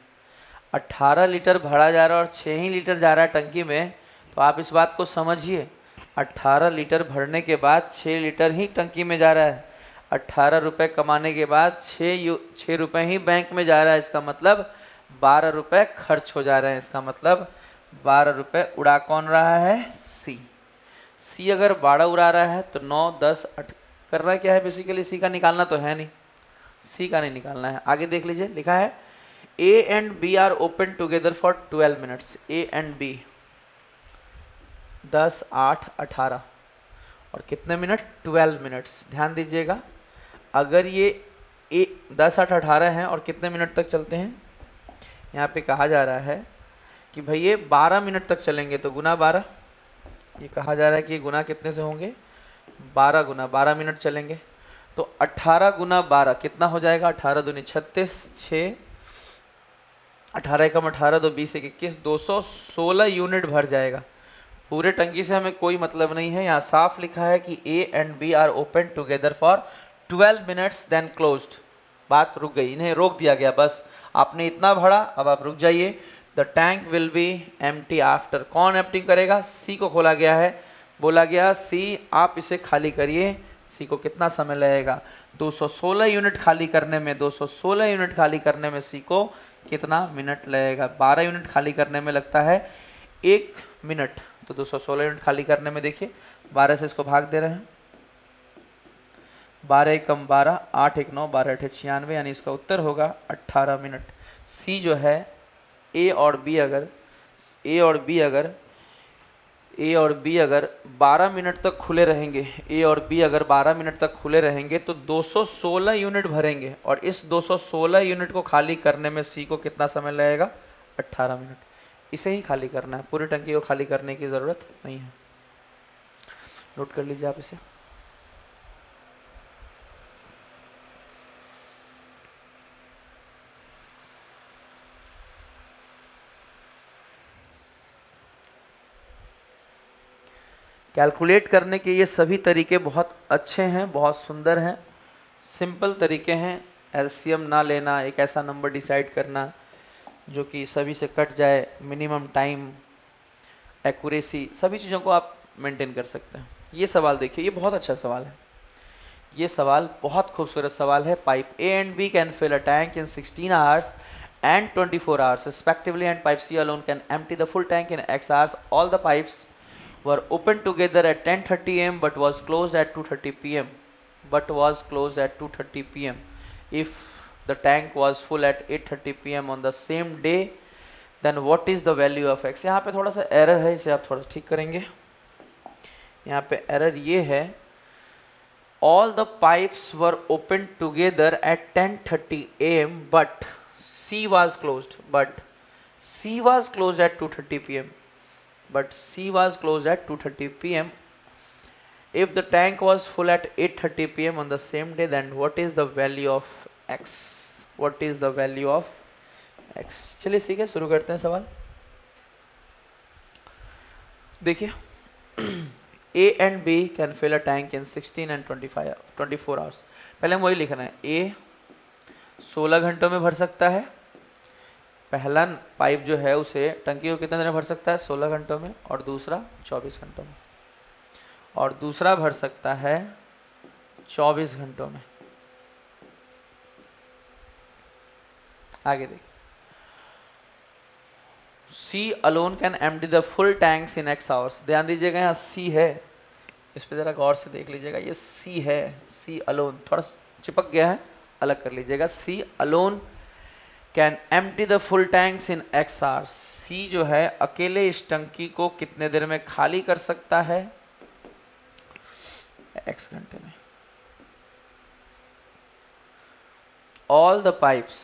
18 लीटर भरा जा रहा है और 6 ही लीटर जा रहा है टंकी में। तो आप इस बात को समझिए, 18 लीटर भरने के बाद 6 लीटर ही टंकी में जा रहा है। 18 रुपये कमाने के बाद 6 रुपये ही बैंक में जा रहा है। इसका मतलब 12 रुपये खर्च हो जा रहे हैं। इसका मतलब 12 रुपये उड़ा कौन रहा है? सी अगर 12 उड़ा रहा है तो 9 10 8 कर रहा है। क्या है बेसिकली? सी का निकालना तो है नहीं, सी का नहीं निकालना है। आगे देख लीजिए, लिखा है A and B are open together for 12 minutes. A and B 10 8 18 और कितने मिनट? 12 मिनट्स। ध्यान दीजिएगा, अगर ये 10 8 18 हैं और कितने मिनट तक चलते हैं? यहाँ पे कहा जा रहा है कि भाई ये 12 मिनट तक चलेंगे, तो गुना 12। ये कहा जा रहा है कि गुना कितने से होंगे? 12 गुना 12 मिनट चलेंगे। तो 18 गुना 12 कितना हो जाएगा? 18 दूनी 36, 6 18 एकम 18, 2 20 21, 216 यूनिट भर जाएगा। पूरे टंकी से हमें कोई मतलब नहीं है। यहाँ साफ लिखा है कि A and B are open together for 12 minutes then closed. बात रुक गई, इन्हें रोक दिया गया। बस आपने इतना भरा, अब आप रुक जाइए। The tank will be empty after. कौन एम्प्टी करेगा? सी को खोला गया है, बोला गया सी आप इसे खाली करिए। सी को कितना समय लगेगा? 216 यूनिट खाली करने में, 216 यूनिट खाली करने में सी को कितना मिनट लगेगा? 12 यूनिट खाली करने में लगता है 1 मिनट। तो 216 यूनिट खाली करने में देखिए 12 से इसको भाग दे रहे हैं, 12 कम 12, 8 1 9, 12 8 96, यानी इसका उत्तर होगा 18 मिनट। सी जो है ए और बी अगर ए और बी अगर 12 मिनट तक खुले रहेंगे, ए और बी अगर 12 मिनट तक खुले रहेंगे तो 216 यूनिट भरेंगे, और इस 216 यूनिट को खाली करने में सी को कितना समय लगेगा? 18 मिनट। इसे ही खाली करना है, पूरी टंकी को खाली करने की ज़रूरत नहीं है। नोट कर लीजिए आप इसे। कैलकुलेट करने के ये सभी तरीके बहुत अच्छे हैं, बहुत सुंदर हैं, सिंपल तरीके हैं। एलसीएम ना लेना, एक ऐसा नंबर डिसाइड करना जो कि सभी से कट जाए, मिनिमम टाइम, एक्यूरेसी, सभी चीज़ों को आप मेंटेन कर सकते हैं। ये सवाल देखिए, ये बहुत अच्छा सवाल है, ये सवाल बहुत खूबसूरत सवाल है। Pipe A and B can fill a tank in 16 hours and 24 hours respectively, and pipe C alone can empty the full tank in X hours. All the pipes were opened together at 10:30 am but was closed at 2:30 pm. If the tank was full at 8:30 pm on the same day, then what is the value of X? यहाँ पे थोड़ा सा error है, इसे आप थोड़ा ठीक करेंगे। यहाँ पे एरर ये है, all the pipes were opened together at 10:30 am but C was closed at 2:30 pm. If the tank was full at 8:30 pm on the same day, then what is the value of X? चलिए ठीक है, शुरू करते हैं सवाल। देखिए, A and B can fill a tank in 16 and 24 hours। पहले हम वही लिखना है, A 16 घंटों में भर सकता है, पहला पाइप जो है उसे टंकी को कितने देर में भर सकता है? 16 घंटों में, और दूसरा 24 घंटों में, और दूसरा भर सकता है 24 घंटों में। आगे देखिए, C alone can empty the full tanks in X hours। ध्यान दीजिएगा, यहाँ C है, इस पे जरा गौर से देख लीजिएगा, ये C है, C alone, थोड़ा चिपक गया है, अलग कर लीजिएगा। C alone can empty the full tanks in X hours। C जो है अकेले इस टंकी को कितने देर में खाली कर सकता है? X घंटे में। All the pipes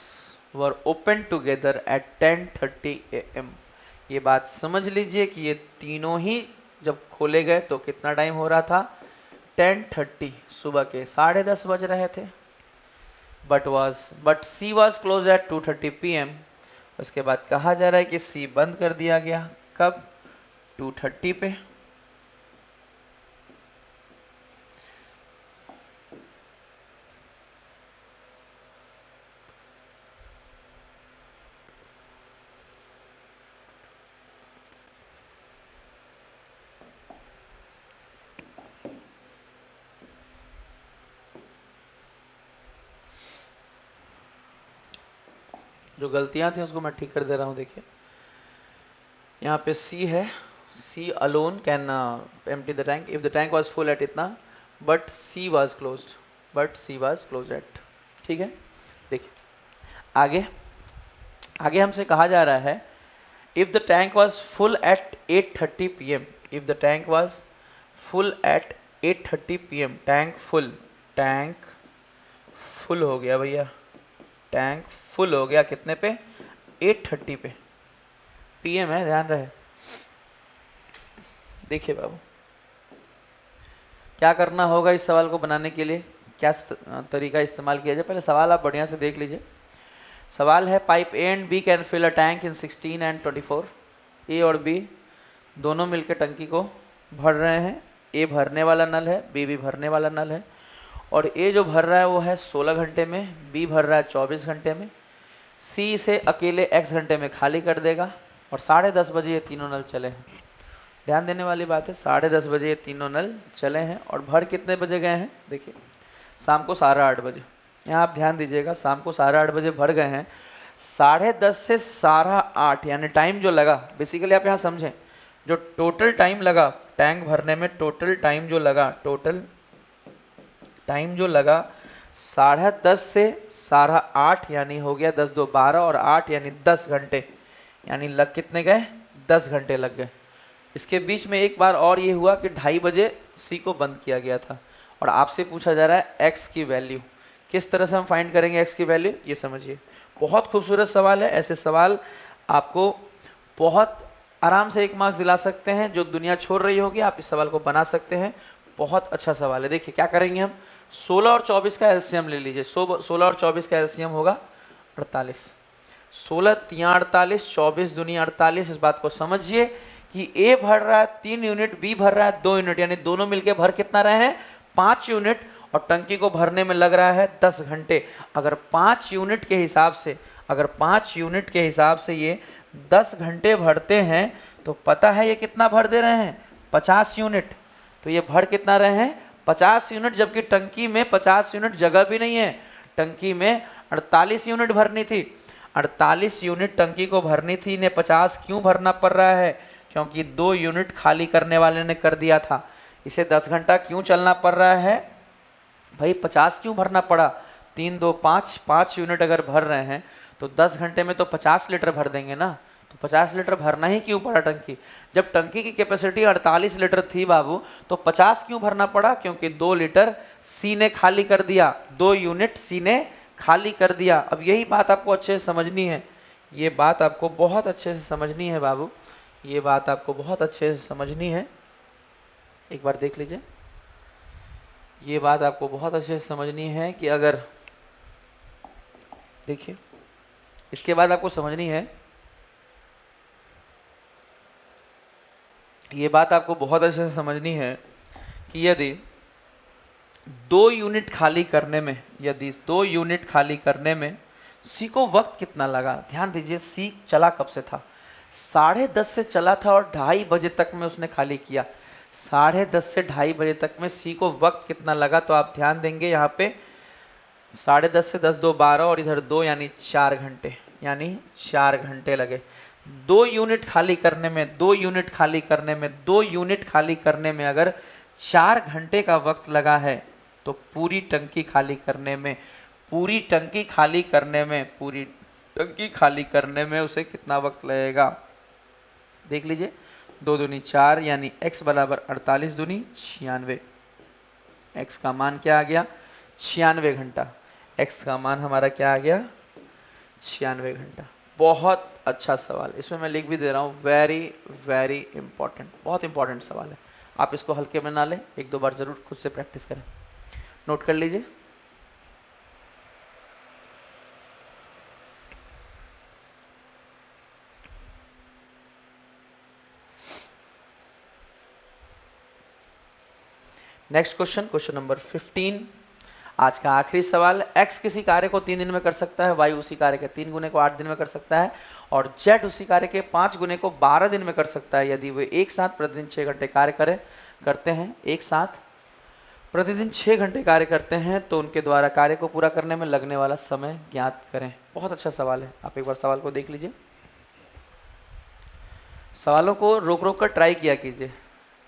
were opened together at 10:30 am। ये बात समझ लीजिए कि ये तीनों ही जब खोले गए तो कितना टाइम हो रहा था? 10:30, सुबह के 10:30 बज रहे थे। But C was closed at 2:30 pm। उसके बाद कहा जा रहा है कि C बंद कर दिया गया, कब? 2:30 पे। जो गलतियां थी उसको मैं ठीक कर दे रहा हूँ। देखिए, यहाँ पे C है, C alone can empty the tank if the tank was full at इतना, but C was closed at। ठीक है, देखिए आगे हमसे कहा जा रहा है if the tank was full at 8:30 pm, tank full हो गया भैया, टैंक फुल हो गया कितने पे? 8:30 पे, PM है, ध्यान रहे। देखिए बाबू, क्या करना होगा इस सवाल को बनाने के लिए, क्या तरीका इस्तेमाल किया जाए? पहले सवाल आप बढ़िया से देख लीजिए। सवाल है, pipe A and B can fill a tank in 16 and 24। A और बी दोनों मिलकर टंकी को भर रहे हैं। ए भरने वाला नल है, बी भी भरने वाला नल है, और ए जो भर रहा है वो है 16 घंटे में, बी भर रहा है 24 घंटे में। सी इसे अकेले x घंटे में खाली कर देगा, और 10:30 बजे ये तीनों नल चले हैं। ध्यान देने वाली बात है, 10:30 बजे ये तीनों नल चले हैं, और भर कितने बजे गए हैं? देखिए, शाम को 8:30 बजे। यहाँ आप ध्यान दीजिएगा, शाम को 8:30 बजे भर गए हैं। 10:30 से 8:30 यानी टाइम जो लगा, बेसिकली आप यहाँ समझें, जो टोटल टाइम लगा टैंक भरने में, टोटल टाइम टाइम जो लगा 10:30 से 8:30 यानी हो गया 10 2 12 और 8 यानी 10 घंटे, यानी लग कितने गए 10 घंटे लग गए। इसके बीच में एक बार और ये हुआ कि 2:30 बजे सी को बंद किया गया था और आपसे पूछा जा रहा है एक्स की वैल्यू। किस तरह से हम फाइंड करेंगे एक्स की वैल्यू, ये समझिए। बहुत खूबसूरत सवाल है, ऐसे सवाल आपको बहुत आराम से 1 मार्क्स दिला सकते हैं। जो दुनिया छोड़ रही होगी आप इस सवाल को बना सकते हैं, बहुत अच्छा सवाल है। देखिए क्या करेंगे हम, 16 और 24 का एलसीएम ले लीजिए। 16 और 24 का एलसीएम होगा 48। 16 तियां 48, 24 दुनिया 48। इस बात को समझिए कि ए भर रहा है 3 यूनिट, बी भर रहा है 2 यूनिट, यानी दोनों मिलके भर कितना रहे हैं 5 यूनिट, और टंकी को भरने में लग रहा है 10 घंटे। अगर 5 यूनिट के हिसाब से, अगर 5 यूनिट के हिसाब से ये 10 घंटे भरते हैं तो पता है ये कितना भर दे रहे हैं 50 यूनिट। तो ये भर कितना रहे हैं 50 यूनिट, जबकि टंकी में 50 यूनिट जगह भी नहीं है। टंकी में 48 यूनिट भरनी थी, 48 यूनिट टंकी को भरनी थी, इन्हें 50 क्यों भरना पड़ रहा है, क्योंकि 2 यूनिट खाली करने वाले ने कर दिया था। इसे 10 घंटा क्यों चलना पड़ रहा है भाई, 50 क्यों भरना पड़ा, 3 2 5, 5 यूनिट अगर भर रहे हैं तो 10 घंटे में तो 50 लीटर भर देंगे ना। तो 50 लीटर भरना ही क्यों पड़ा टंकी, जब टंकी की कैपेसिटी 48 लीटर थी बाबू, तो 50 क्यों भरना पड़ा, क्योंकि 2 लीटर सी ने खाली कर दिया, 2 यूनिट सी ने खाली कर दिया। अब यही बात आपको अच्छे से समझनी है, ये बात आपको बहुत अच्छे से समझनी है बाबू, ये बात आपको बहुत अच्छे से समझनी है। एक बार देख लीजिए, ये बात आपको बहुत अच्छे से समझनी है कि अगर, देखिए इसके बाद आपको समझनी है, ये बात आपको बहुत अच्छे से समझनी है कि यदि 2 यूनिट खाली करने में, यदि 2 यूनिट खाली करने में सी को वक्त कितना लगा। ध्यान दीजिए, सी चला कब से था, 10:30 से चला था और 2:30 बजे तक में उसने खाली किया। 10:30 से 2:30 बजे तक में सी को वक्त कितना लगा, तो आप ध्यान देंगे यहाँ पे 10:30 से 10 2 12 और इधर 2 यानी 4 घंटे, यानी 4 घंटे लगे 2 यूनिट खाली करने में। 2 यूनिट खाली करने में, 2 यूनिट खाली करने में अगर 4 घंटे का वक्त लगा है तो पूरी टंकी खाली करने में, पूरी टंकी खाली करने में, पूरी टंकी खाली करने में उसे कितना वक्त लगेगा, देख लीजिए। 2 दूनी 4 यानी x बराबर 48 दूनी 96। x का मान क्या आ गया 96 घंटा। x का मान हमारा क्या आ गया 96 घंटा। बहुत अच्छा सवाल, इसमें मैं लिख भी दे रहा हूँ, वेरी वेरी इंपॉर्टेंट, बहुत इंपॉर्टेंट सवाल है। आप इसको हल्के में ना लें, 1-2 बार जरूर खुद से प्रैक्टिस करें, नोट कर लीजिए। नेक्स्ट क्वेश्चन, क्वेश्चन नंबर 15, आज का आखिरी सवाल। x किसी कार्य को 3 दिन में कर सकता है, y उसी कार्य के 3 गुने को 8 दिन में कर सकता है और z उसी कार्य के 5 गुने को 12 दिन में कर सकता है यदि वे एक साथ प्रतिदिन 6 घंटे कार्य करते हैं। एक साथ प्रतिदिन 6 घंटे कार्य करते हैं तो उनके द्वारा कार्य को पूरा करने में लगने वाला समय ज्ञात करें। बहुत अच्छा सवाल है, आप एक बार सवाल को देख लीजिए। सवालों को रोक रोक कर ट्राई किया कीजिए।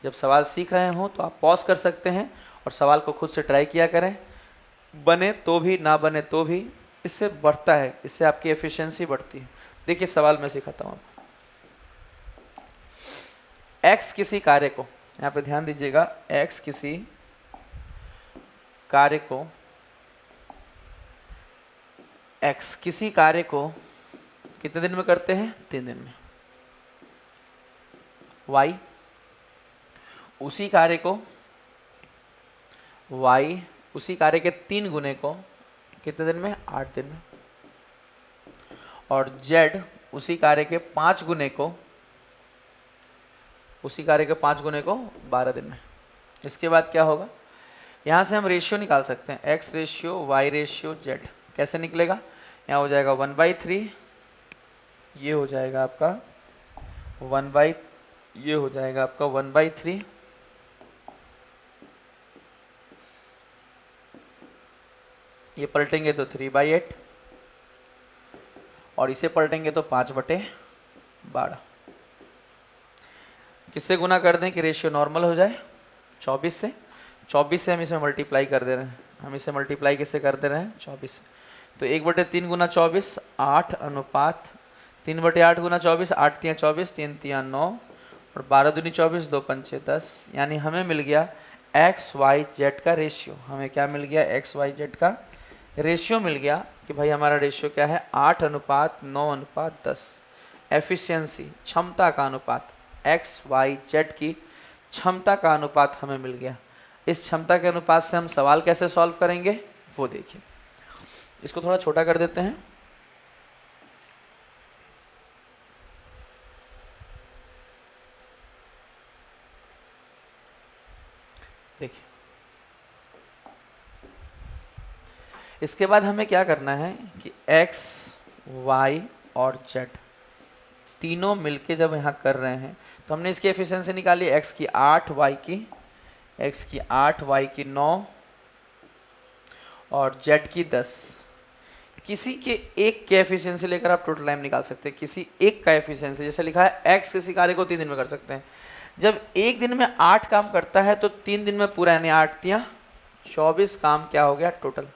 जब सवाल सीख रहे हो तो आप पॉज कर सकते हैं और सवाल को खुद से ट्राई किया करें, बने तो भी ना बने तो भी, इससे बढ़ता है, इससे आपकी एफिशिएंसी बढ़ती है। देखिए सवाल मैं सिखाता हूँ। x किसी कार्य को, यहाँ पे ध्यान दीजिएगा, x किसी कार्य को, x किसी कार्य को कितने दिन में करते हैं 3 दिन में। y उसी कार्य को, y उसी कार्य के 3 गुने को कितने दिन में 8 दिन में। और z उसी कार्य के 5 गुने को, उसी कार्य के 5 गुने को 12 दिन में। इसके बाद क्या होगा, यहाँ से हम रेशियो निकाल सकते हैं, x ratio y ratio z। कैसे निकलेगा, यहाँ हो जाएगा 1/3, ये हो जाएगा आपका 1/3, ये पलटेंगे तो 3/8 और इसे पलटेंगे तो 5/12। किससे गुना कर दें कि रेशियो नॉर्मल हो जाए, 24 से। 24 से हम इसे मल्टीप्लाई कर दे रहे हैं, हम इसे मल्टीप्लाई किससे कर दे रहे हैं, 24 से। तो 1/3 गुना 24 8 अनुपात 3/8 गुना 24 8 तियाँ 24 3 तियाँ 9 और 12 दूनी 24 2 पंचे 10। यानी हमें मिल गया XYZ का रेशियो। हमें क्या मिल गया, XYZ का रेशियो मिल गया कि भाई हमारा रेशियो क्या है 8:9:10। एफिशिएंसी क्षमता का अनुपात, XYZ की क्षमता का अनुपात हमें मिल गया। इस क्षमता के अनुपात से हम सवाल कैसे सॉल्व करेंगे वो देखिए। इसको थोड़ा छोटा कर देते हैं। देखिए इसके बाद हमें क्या करना है कि x, y और z तीनों मिलके जब यहाँ कर रहे हैं तो हमने इसकी एफिशिएंसी निकाली, x की 8 y की 9 और z की 10। किसी के एक के एफिशिएंसी लेकर आप टोटल टाइम निकाल सकते हैं। किसी एक का एफिशिएंसी, जैसे लिखा है x किसी कार्य को 3 दिन में कर सकते हैं। जब एक दिन में 8 काम करता है तो 3 दिन में पूरा, यानी 8 तियाँ 24 काम क्या हो गया टोटल।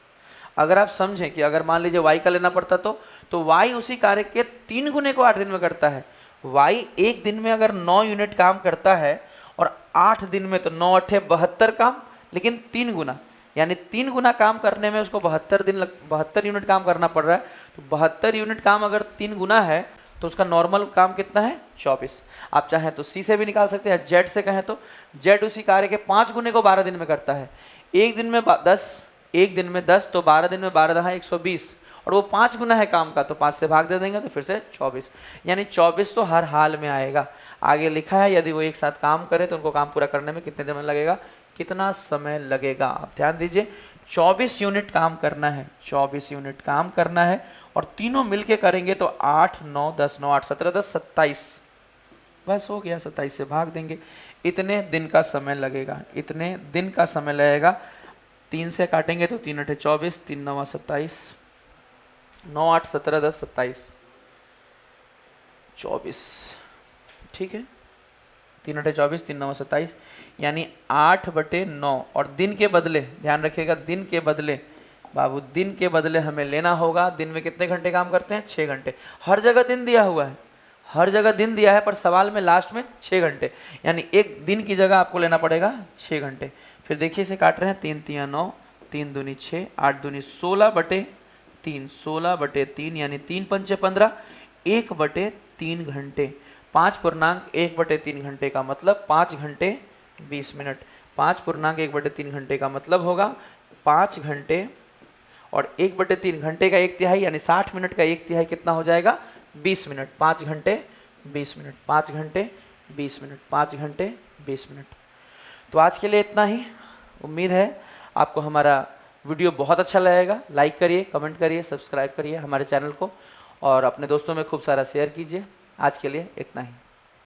अगर आप समझें कि अगर मान लीजिए y का लेना पड़ता तो y उसी कार्य के 3 गुने को 8 दिन में करता है। y एक दिन में अगर 9 यूनिट काम करता है और 8 दिन में तो 9 8 72 काम, लेकिन 3 गुना, यानी 3 गुना काम करने में उसको 72 यूनिट काम करना पड़ रहा है। तो 72 यूनिट काम अगर 3 गुना है तो उसका नॉर्मल काम कितना है 24। आप चाहें तो C से भी निकाल सकते हैं, Z से कहें तो Z उसी कार्य के 5 गुने को 12 दिन में करता है। एक दिन में 10 तो 12 दिन में 12 120 और वो 5 गुना है काम का, तो 5 से भाग दे देंगे तो फिर से 24, यानी 24 तो हर हाल में आएगा। आगे लिखा है यदि वो एक साथ काम करे तो उनको काम पूरा करने में कितने दिन लगेगा, कितना समय लगेगा। आप ध्यान दीजिए 24 यूनिट काम करना है, 24 यूनिट काम करना है और तीनों मिलके करेंगे तो 8 9 10 9 8 17 10 27, बस हो गया। 27 से भाग देंगे, इतने दिन का समय लगेगा, इतने दिन का समय लगेगा। 3 से काटेंगे तो 3 8 24 3 9 27 9 8 17 10 27 24, ठीक है। 3 8 24 3 9 27, यानी 8/9। और दिन के बदले ध्यान रखिएगा, दिन के बदले बाबू, दिन के बदले हमें लेना होगा। दिन में कितने घंटे काम करते हैं, 6 घंटे। हर जगह दिन दिया हुआ है, हर जगह दिन दिया है, पर सवाल में लास्ट में 6 घंटे, यानी एक दिन की जगह आपको लेना पड़ेगा 6 घंटे। फिर देखिए इसे काट रहे हैं, 3 तियाँ 9 3 दूनी 6 8 दूनी 16/3 16/3, यानी 3 पंचे 15 1/3 घंटे। 5.1/3 घंटे का मतलब 5 घंटे 20 मिनट। 5.1/3 घंटे का मतलब होगा 5 घंटे, और 1/3 घंटे का 1/3 यानी 60 मिनट का 1/3 कितना हो जाएगा 20 मिनट। 5 घंटे 20 मिनट, 5 घंटे 20 मिनट, 5 घंटे 20 मिनट। तो आज के लिए इतना ही। उम्मीद है आपको हमारा वीडियो बहुत अच्छा लगेगा। लाइक करिए, कमेंट करिए, सब्सक्राइब करिए हमारे चैनल को और अपने दोस्तों में खूब सारा शेयर कीजिए। आज के लिए इतना ही।